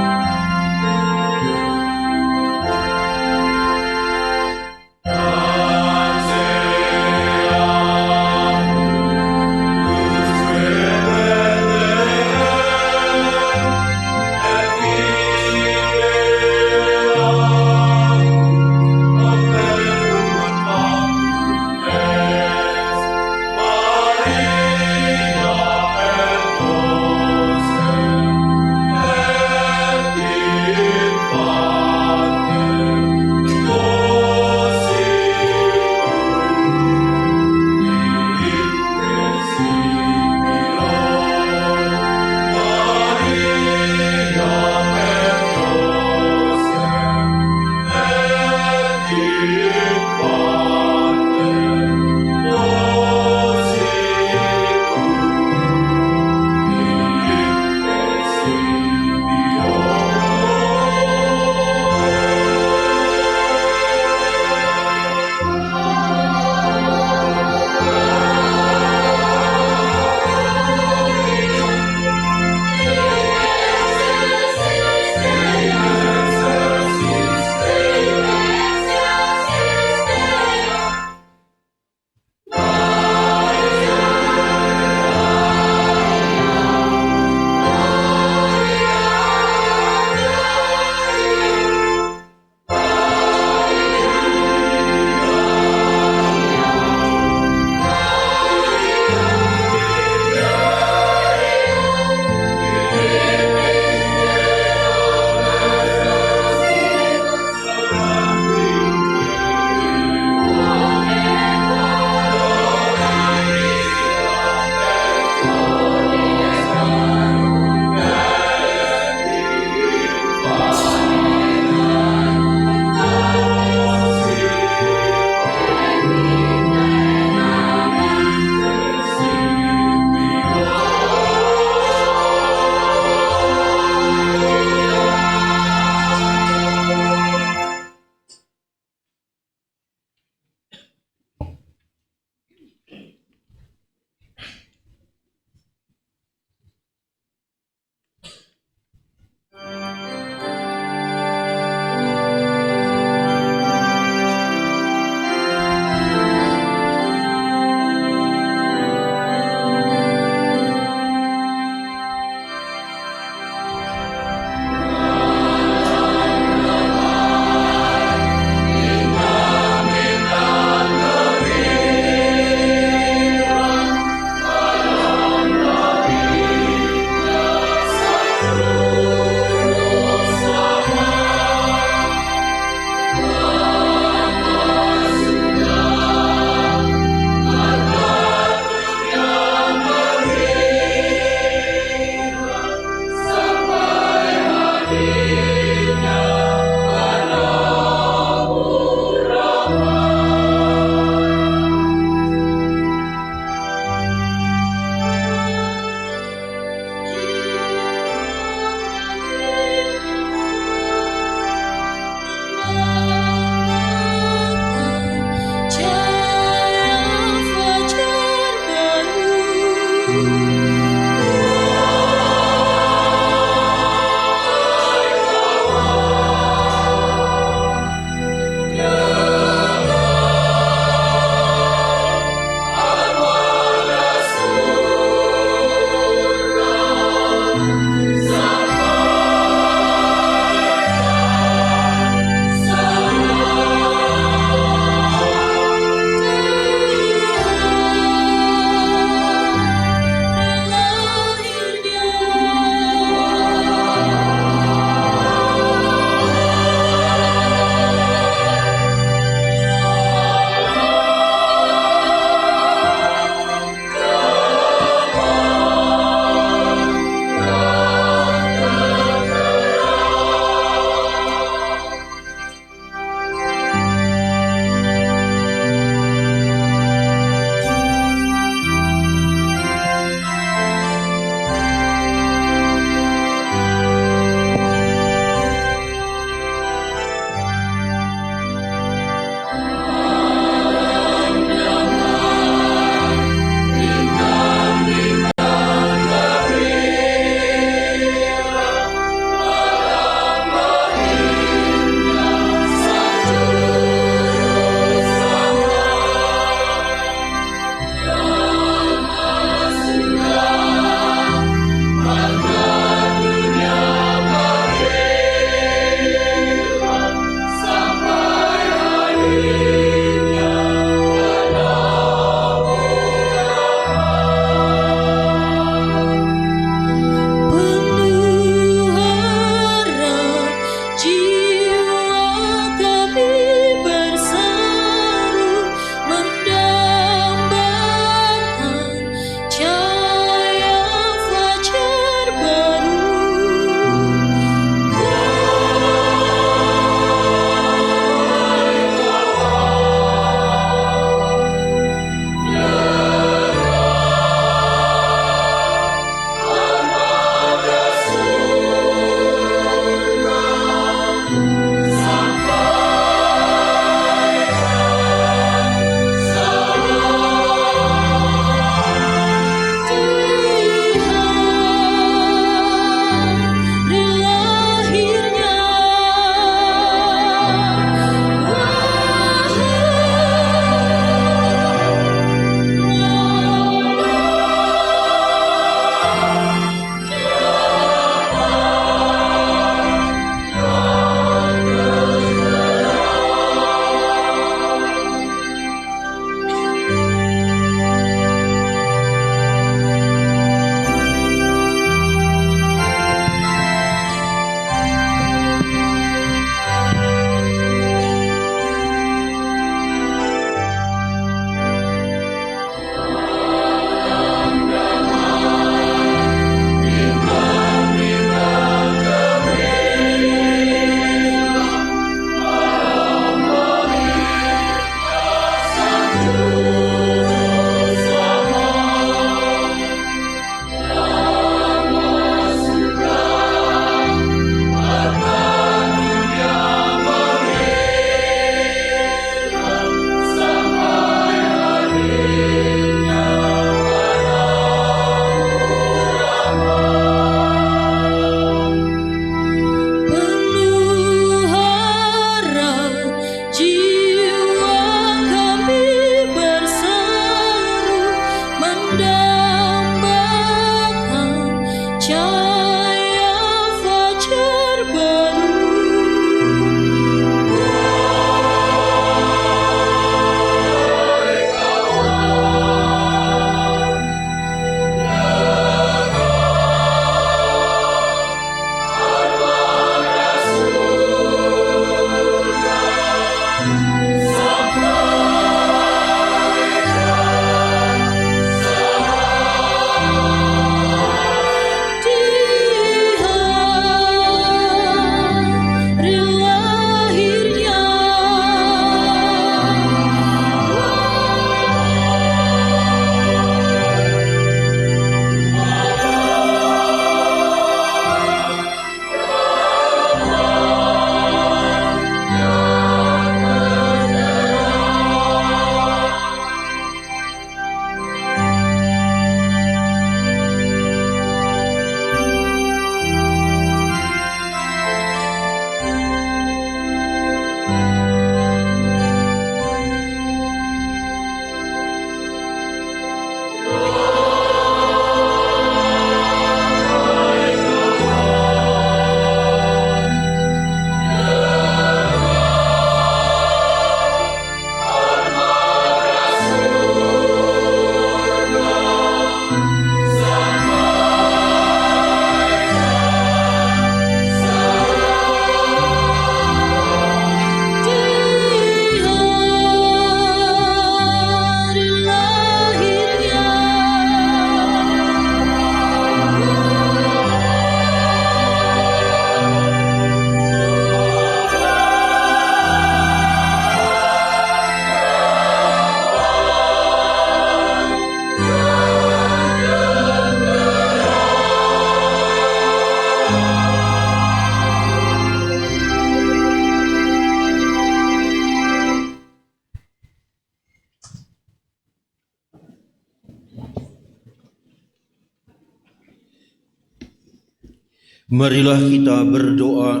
Marilah kita berdoa.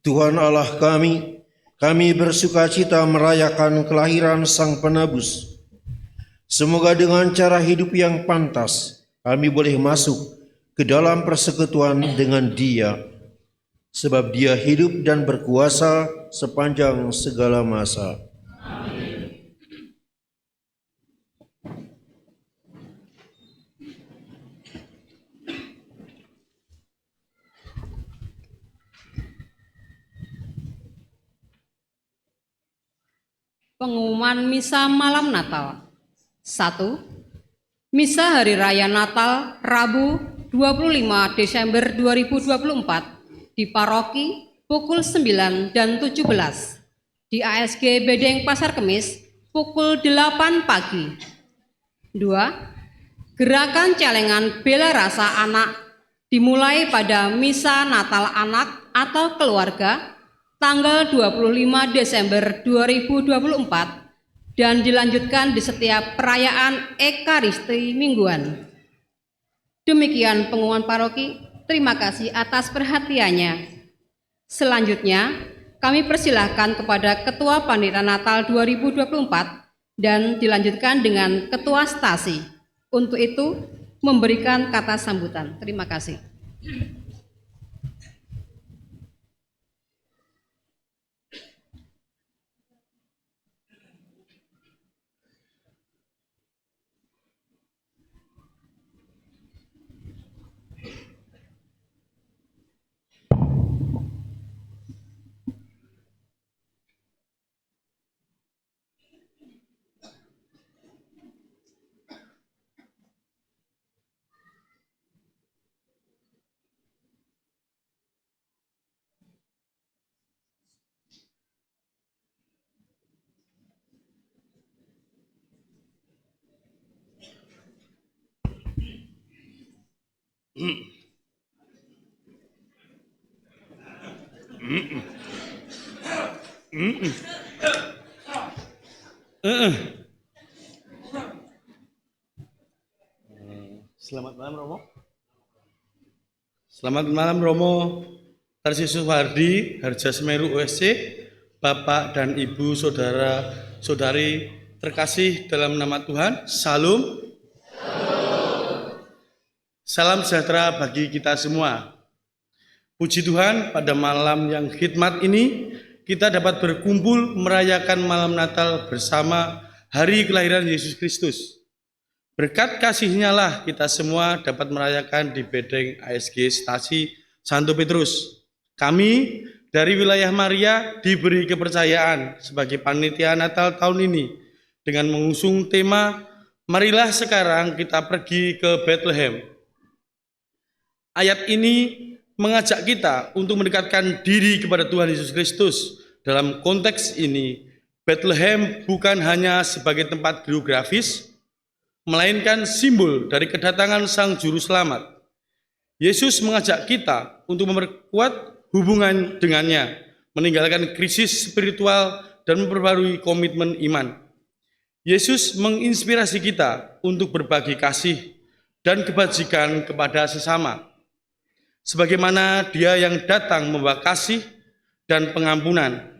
Tuhan Allah kami bersukacita merayakan kelahiran Sang Penebus. Semoga dengan cara hidup yang pantas, kami boleh masuk ke dalam persekutuan dengan Dia, sebab Dia hidup dan berkuasa sepanjang segala masa. Pengumuman Misa Malam Natal. 1. Misa Hari Raya Natal Rabu 25 Desember 2024 di Paroki pukul 9 dan 17. Di ASG Bedeng Pasar Kemis pukul 8 pagi. 2. Gerakan celengan bela rasa anak dimulai pada Misa Natal Anak atau Keluarga tanggal 25 Desember 2024 dan dilanjutkan di setiap perayaan Ekaristi mingguan. Demikian pengumuman paroki. Terima kasih atas perhatiannya. Selanjutnya, kami persilahkan kepada Ketua Panitia Natal 2024 dan dilanjutkan dengan Ketua Stasi. Untuk itu, memberikan kata sambutan. Terima kasih. Selamat malam Romo. Selamat malam Romo Tarsius Suhardi, Harja Semeru USC, Bapak dan Ibu saudara-saudari terkasih dalam nama Tuhan. Salam. Salam sejahtera bagi kita semua. Puji Tuhan, pada malam yang khidmat ini kita dapat berkumpul merayakan malam Natal bersama hari kelahiran Yesus Kristus. Berkat kasih-Nya lah kita semua dapat merayakan di Bedeng ASG Stasi Santo Petrus. Kami dari wilayah Maria diberi kepercayaan sebagai panitia Natal tahun ini dengan mengusung tema "Marilah sekarang kita pergi ke Bethlehem". Ayat ini mengajak kita untuk mendekatkan diri kepada Tuhan Yesus Kristus. Dalam konteks ini, Bethlehem bukan hanya sebagai tempat geografis, melainkan simbol dari kedatangan Sang Juru Selamat. Yesus mengajak kita untuk memperkuat hubungan dengannya, meninggalkan krisis spiritual dan memperbarui komitmen iman. Yesus menginspirasi kita untuk berbagi kasih dan kebajikan kepada sesama, sebagaimana Dia yang datang membawa kasih dan pengampunan.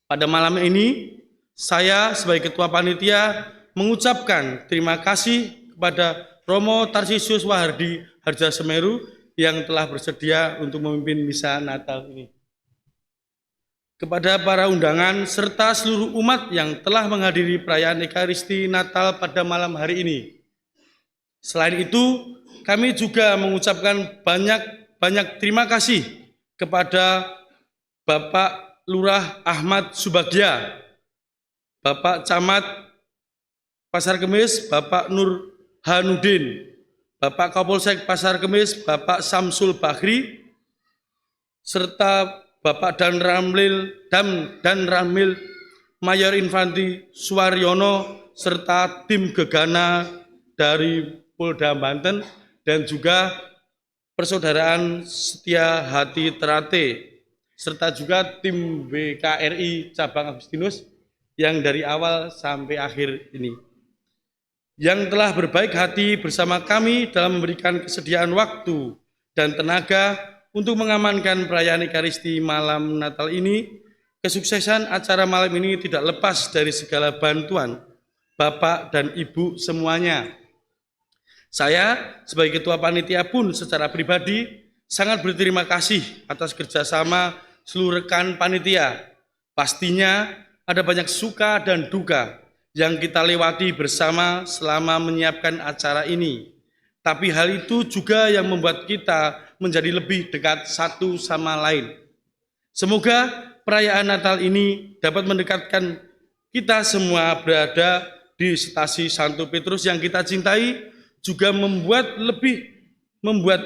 Pada malam ini, saya sebagai Ketua Panitia mengucapkan terima kasih kepada Romo Tarsius Wahardi Harja Semeru yang telah bersedia untuk memimpin misa Natal ini. Kepada para undangan serta seluruh umat yang telah menghadiri perayaan Ekaristi Natal pada malam hari ini. Selain itu, kami juga mengucapkan banyak terima kasih kepada Bapak Lurah Ahmad Subagya, Bapak Camat Pasar Kemis, Bapak Nur Hanudin, Bapak Kapolsek Pasar Kemis, Bapak Samsul Bahri, serta Bapak dan Ramil Mayor Infantri Suwaryono, serta tim Gegana dari Polda Banten, dan juga Persaudaraan Setia Hati Terate, serta juga tim BKRI Cabang Agustinus yang dari awal sampai akhir ini, yang telah berbaik hati bersama kami dalam memberikan kesediaan waktu dan tenaga untuk mengamankan perayaan Ekaristi malam Natal ini. Kesuksesan acara malam ini tidak lepas dari segala bantuan Bapak dan Ibu semuanya. Saya sebagai Ketua Panitia pun secara pribadi sangat berterima kasih atas kerjasama seluruh rekan panitia. Pastinya ada banyak suka dan duka yang kita lewati bersama selama menyiapkan acara ini. Tapi hal itu juga yang membuat kita menjadi lebih dekat satu sama lain. Semoga perayaan Natal ini dapat mendekatkan kita semua berada di stasi Santo Petrus yang kita cintai, juga membuat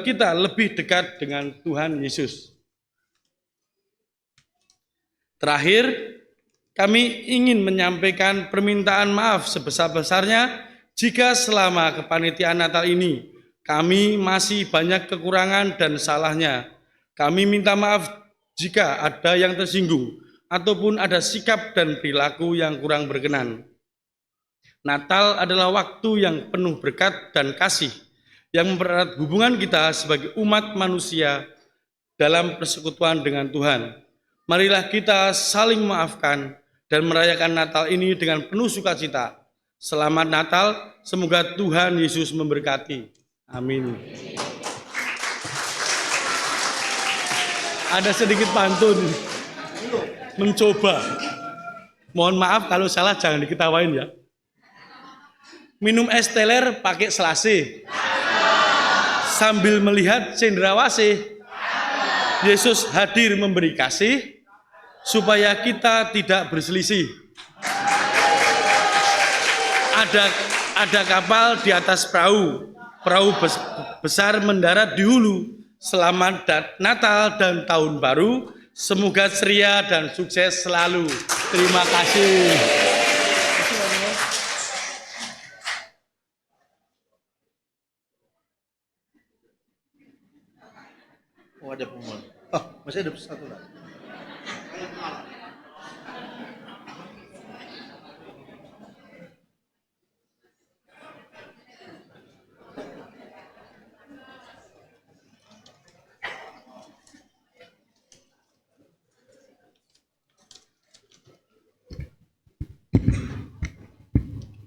kita lebih dekat dengan Tuhan Yesus. Terakhir, kami ingin menyampaikan permintaan maaf sebesar-besarnya jika selama kepanitiaan Natal ini kami masih banyak kekurangan dan salahnya. Kami minta maaf jika ada yang tersinggung ataupun ada sikap dan perilaku yang kurang berkenan. Natal adalah waktu yang penuh berkat dan kasih yang mempererat hubungan kita sebagai umat manusia dalam persekutuan dengan Tuhan. Marilah kita saling memaafkan dan merayakan Natal ini dengan penuh sukacita. Selamat Natal, semoga Tuhan Yesus memberkati. Amin. Ada sedikit pantun, mencoba. Mohon maaf kalau salah, jangan diketawain ya. Minum es teler pakai selasi, sambil melihat cendrawasih. Yesus hadir memberi kasih, supaya kita tidak berselisih. Ada kapal di atas perahu besar mendarat di hulu. Selamat Natal dan Tahun Baru, semoga ceria dan sukses selalu. Terima kasih. Oh, ada pengumuman. Oh, masih ada satu lagi.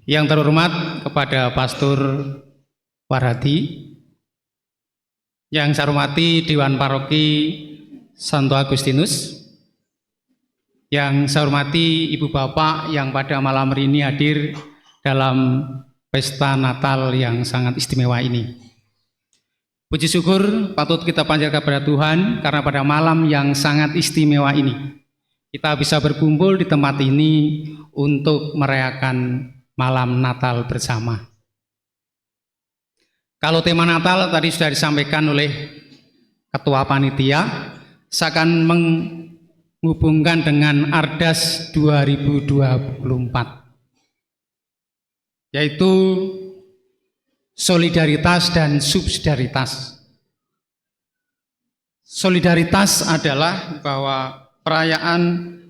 Yang terhormat kepada Pastor Warhadi, yang saya hormati Dewan Paroki Santo Agustinus, yang saya hormati Ibu Bapak yang pada malam hari ini hadir dalam pesta Natal yang sangat istimewa ini. Puji syukur patut kita panjatkan kepada Tuhan karena pada malam yang sangat istimewa ini kita bisa berkumpul di tempat ini untuk merayakan malam Natal bersama. Kalau tema Natal tadi sudah disampaikan oleh Ketua Panitia, saya akan menghubungkan dengan Ardas 2024, yaitu solidaritas dan subsidiaritas. Solidaritas adalah bahwa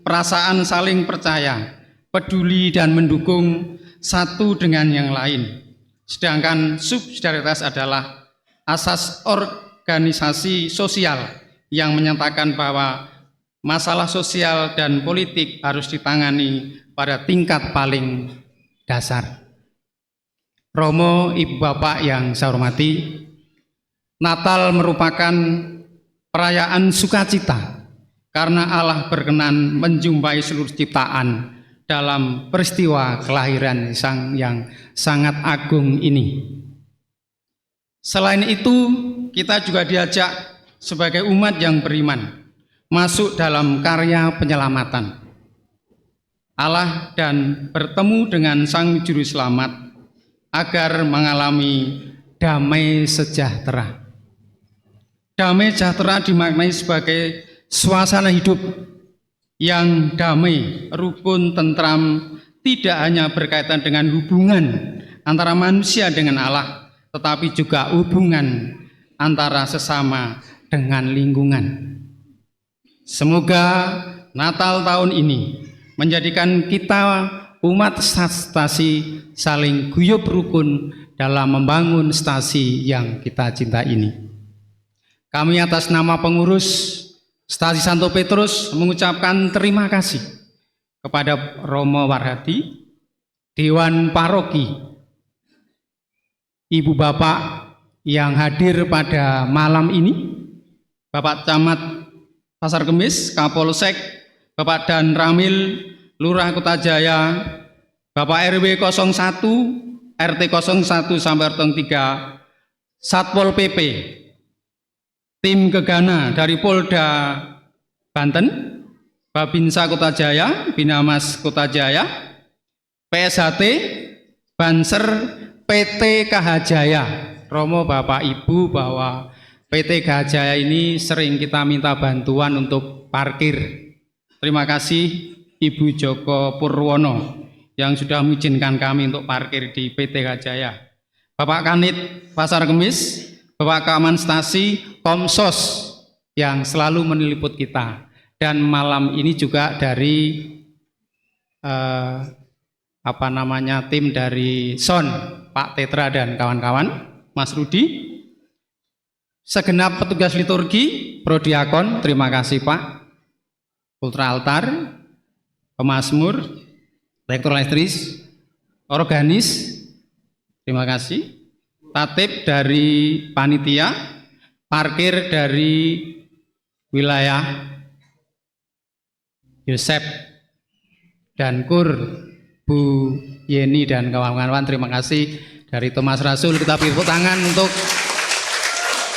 perasaan saling percaya, peduli dan mendukung satu dengan yang lain. Sedangkan subsidiaritas adalah asas organisasi sosial yang menyatakan bahwa masalah sosial dan politik harus ditangani pada tingkat paling dasar. Romo, Ibu Bapak yang saya hormati, Natal merupakan perayaan sukacita karena Allah berkenan menjumpai seluruh ciptaan dalam peristiwa kelahiran Sang yang sangat agung ini. Selain itu, kita juga diajak sebagai umat yang beriman masuk dalam karya penyelamatan Allah dan bertemu dengan Sang Juru Selamat agar mengalami damai sejahtera. Damai sejahtera dimaknai sebagai suasana hidup yang damai, rukun, tentram, tidak hanya berkaitan dengan hubungan antara manusia dengan Allah, tetapi juga hubungan antara sesama dengan lingkungan. Semoga Natal tahun ini menjadikan kita umat stasi saling guyub rukun dalam membangun stasi yang kita cinta ini. Kami atas nama pengurus Stasi Santo Petrus mengucapkan terima kasih kepada Romo Warhadi, Dewan Paroki, Ibu Bapak yang hadir pada malam ini, Bapak Camat Pasar Kemis, Kapolsek, Bapak Dan Ramil, Lurah Kutajaya, Bapak RW 01, RT 01 sampai RT 3, Satpol PP, tim Gegana dari Polda Banten, Babinsa Kutajaya, Binamas Kutajaya, PSHT, Banser, PT KH Jaya. Romo Bapak Ibu bahwa PT KH Jaya ini sering kita minta bantuan untuk parkir. Terima kasih Ibu Joko Purwono yang sudah mengizinkan kami untuk parkir di PT KH Jaya. Bapak Kanit Pasar Kemis, Bapak Keamanan Stasi, Komsos yang selalu meneliput kita, dan malam ini juga dari tim dari SON, Pak Tetra dan kawan-kawan, Mas Rudi, segenap petugas liturgi, prodiakon, terima kasih Pak, ultra altar, pemazmur, lektor lestris, organis, terima kasih. Tatip dari panitia, parkir dari wilayah Yosep dan Kur, Bu Yeni dan kawan-kawan, terima kasih. Dari Thomas Rasul, kita beri tepuk tangan untuk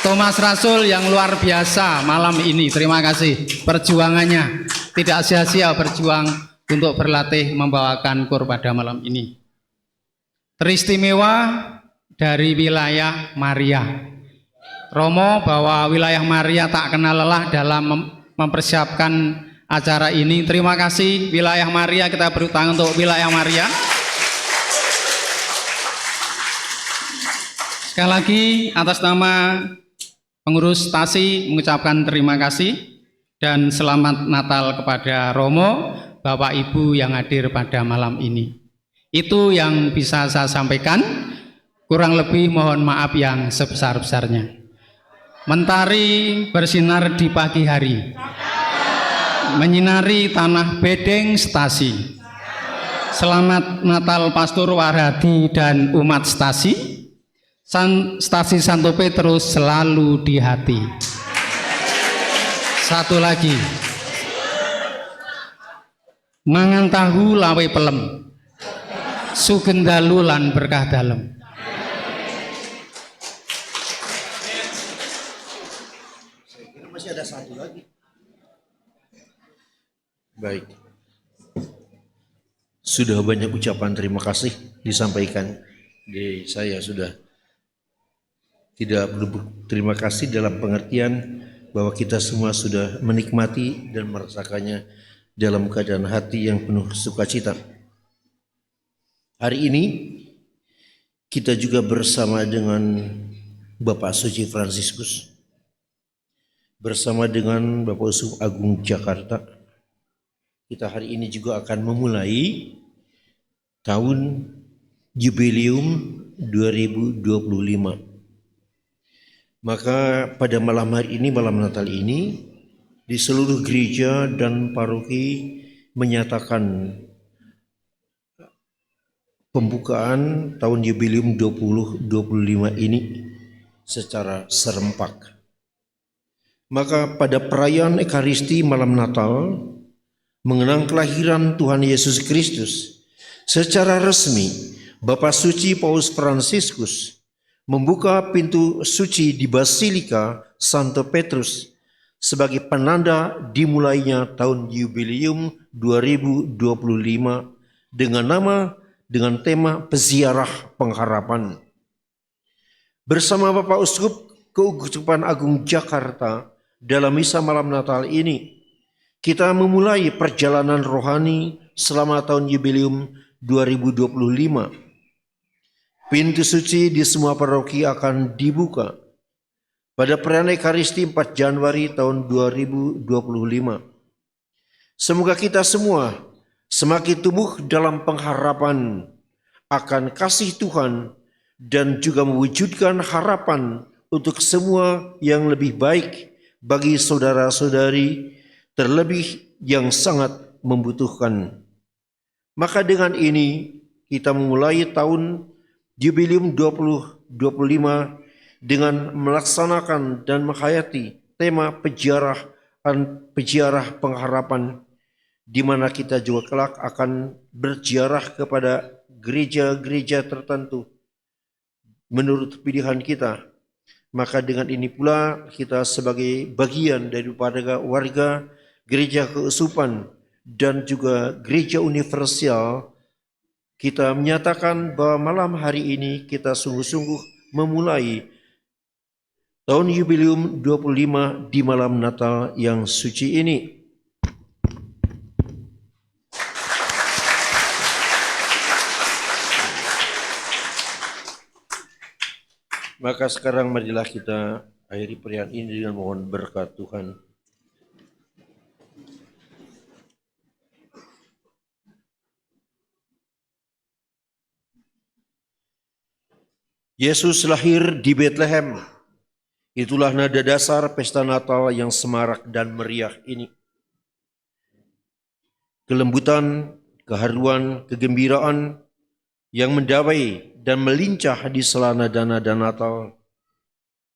Thomas Rasul yang luar biasa malam ini. Terima kasih perjuangannya, tidak sia-sia berjuang untuk berlatih membawakan kur pada malam ini. Teristimewa dari wilayah Maria. Romo bahwa wilayah Maria tak kenal lelah dalam mempersiapkan acara ini. Terima kasih wilayah Maria, kita beri tangan untuk wilayah Maria. Sekali lagi atas nama pengurus stasi mengucapkan terima kasih dan selamat Natal kepada Romo, Bapak Ibu yang hadir pada malam ini. Itu yang bisa saya sampaikan. Kurang lebih mohon maaf yang sebesar-besarnya. Mentari bersinar di pagi hari, menyinari tanah bedeng stasi. Selamat Natal Pastor Warhadi dan umat stasi. Stasi Santo Petrus selalu di hati. Satu lagi, mangan tahu lawe pelem, sugeng dalu lan berkah dalem. Masih ada satu lagi. Baik. Sudah banyak ucapan terima kasih disampaikan. Saya sudah tidak perlu terima kasih dalam pengertian bahwa kita semua sudah menikmati dan merasakannya dalam keadaan hati yang penuh sukacita. Hari ini kita juga bersama dengan Bapak Suci Fransiskus, bersama dengan Bapak Uskup Agung Jakarta. Kita hari ini juga akan memulai tahun Jubileum 2025. Maka pada malam hari ini, malam Natal ini, di seluruh gereja dan paroki menyatakan pembukaan tahun Jubileum 2025 ini secara serempak. Maka pada perayaan Ekaristi malam Natal, mengenang kelahiran Tuhan Yesus Kristus, secara resmi Bapak Suci Paus Fransiskus membuka pintu suci di Basilika Santo Petrus sebagai penanda dimulainya tahun Jubileum 2025 dengan tema Peziarah Pengharapan. Bersama Bapak Uskup Keuskupan Agung Jakarta dalam misa malam Natal ini, kita memulai perjalanan rohani selama tahun Jubileum 2025. Pintu suci di semua paroki akan dibuka pada perayaan Ekaristi 4 Januari tahun 2025. Semoga kita semua semakin tumbuh dalam pengharapan akan kasih Tuhan dan juga mewujudkan harapan untuk semua yang lebih baik bagi saudara-saudari, terlebih yang sangat membutuhkan. Maka dengan ini kita memulai tahun Jubileum 2025 dengan melaksanakan dan menghayati tema peziarah pengharapan, di mana kita juga kelak akan berziarah kepada gereja-gereja tertentu menurut pilihan kita. Maka dengan ini pula kita sebagai bagian daripada warga gereja keuskupan dan juga gereja universal, kita menyatakan bahwa malam hari ini kita sungguh-sungguh memulai tahun Jubileum 25 di malam Natal yang suci ini. Maka sekarang marilah kita akhiri perayaan ini dengan mohon berkat Tuhan. Yesus lahir di Betlehem. Itulah nada dasar pesta Natal yang semarak dan meriah ini. Kelembutan, keharuan, kegembiraan yang mendamai dan melincah di sela nada-nada Natal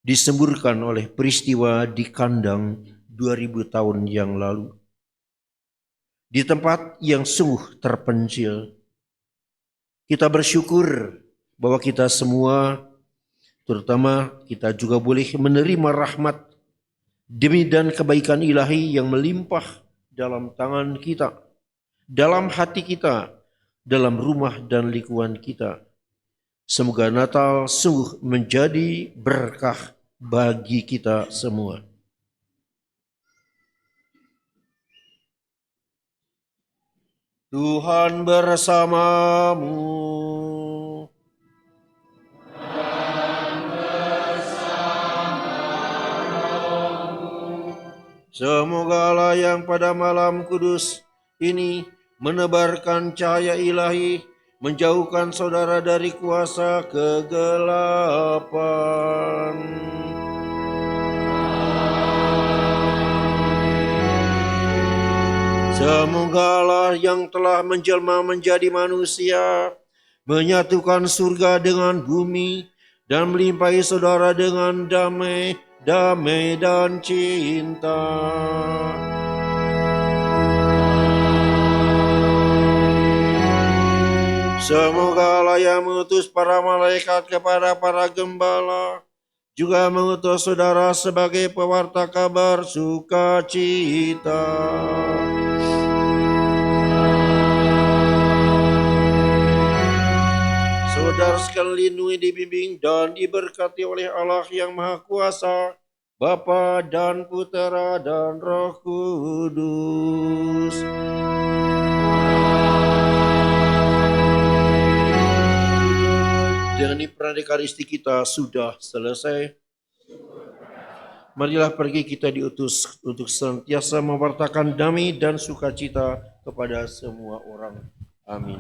disemburkan oleh peristiwa di kandang 2000 tahun yang lalu. Di tempat yang sungguh terpencil, kita bersyukur bahwa kita semua, terutama kita juga boleh menerima rahmat demi dan kebaikan ilahi yang melimpah dalam tangan kita, dalam hati kita, dalam rumah dan lingkungan kita. Semoga Natal sungguh menjadi berkah bagi kita semua. Tuhan bersamamu. Semoga Allah yang pada malam kudus ini menebarkan cahaya ilahi, menjauhkan saudara dari kuasa kegelapan. Semoga Allah yang telah menjelma menjadi manusia, menyatukan surga dengan bumi, dan melimpahi saudara dengan damai dan cinta. Semoga Allah yang mengutus para malaikat kepada para gembala, juga mengutus saudara sebagai pewarta kabar sukacita. Saudara sekalian lindungi, dibimbing dan diberkati oleh Allah yang Maha Kuasa, Bapa dan Putera dan Roh Kudus. Dengan peran Ekaristi kita sudah selesai. Marilah pergi kita diutus untuk senantiasa mewartakan damai dan sukacita kepada semua orang. Amin.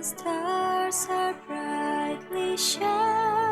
Stars are brightly shining.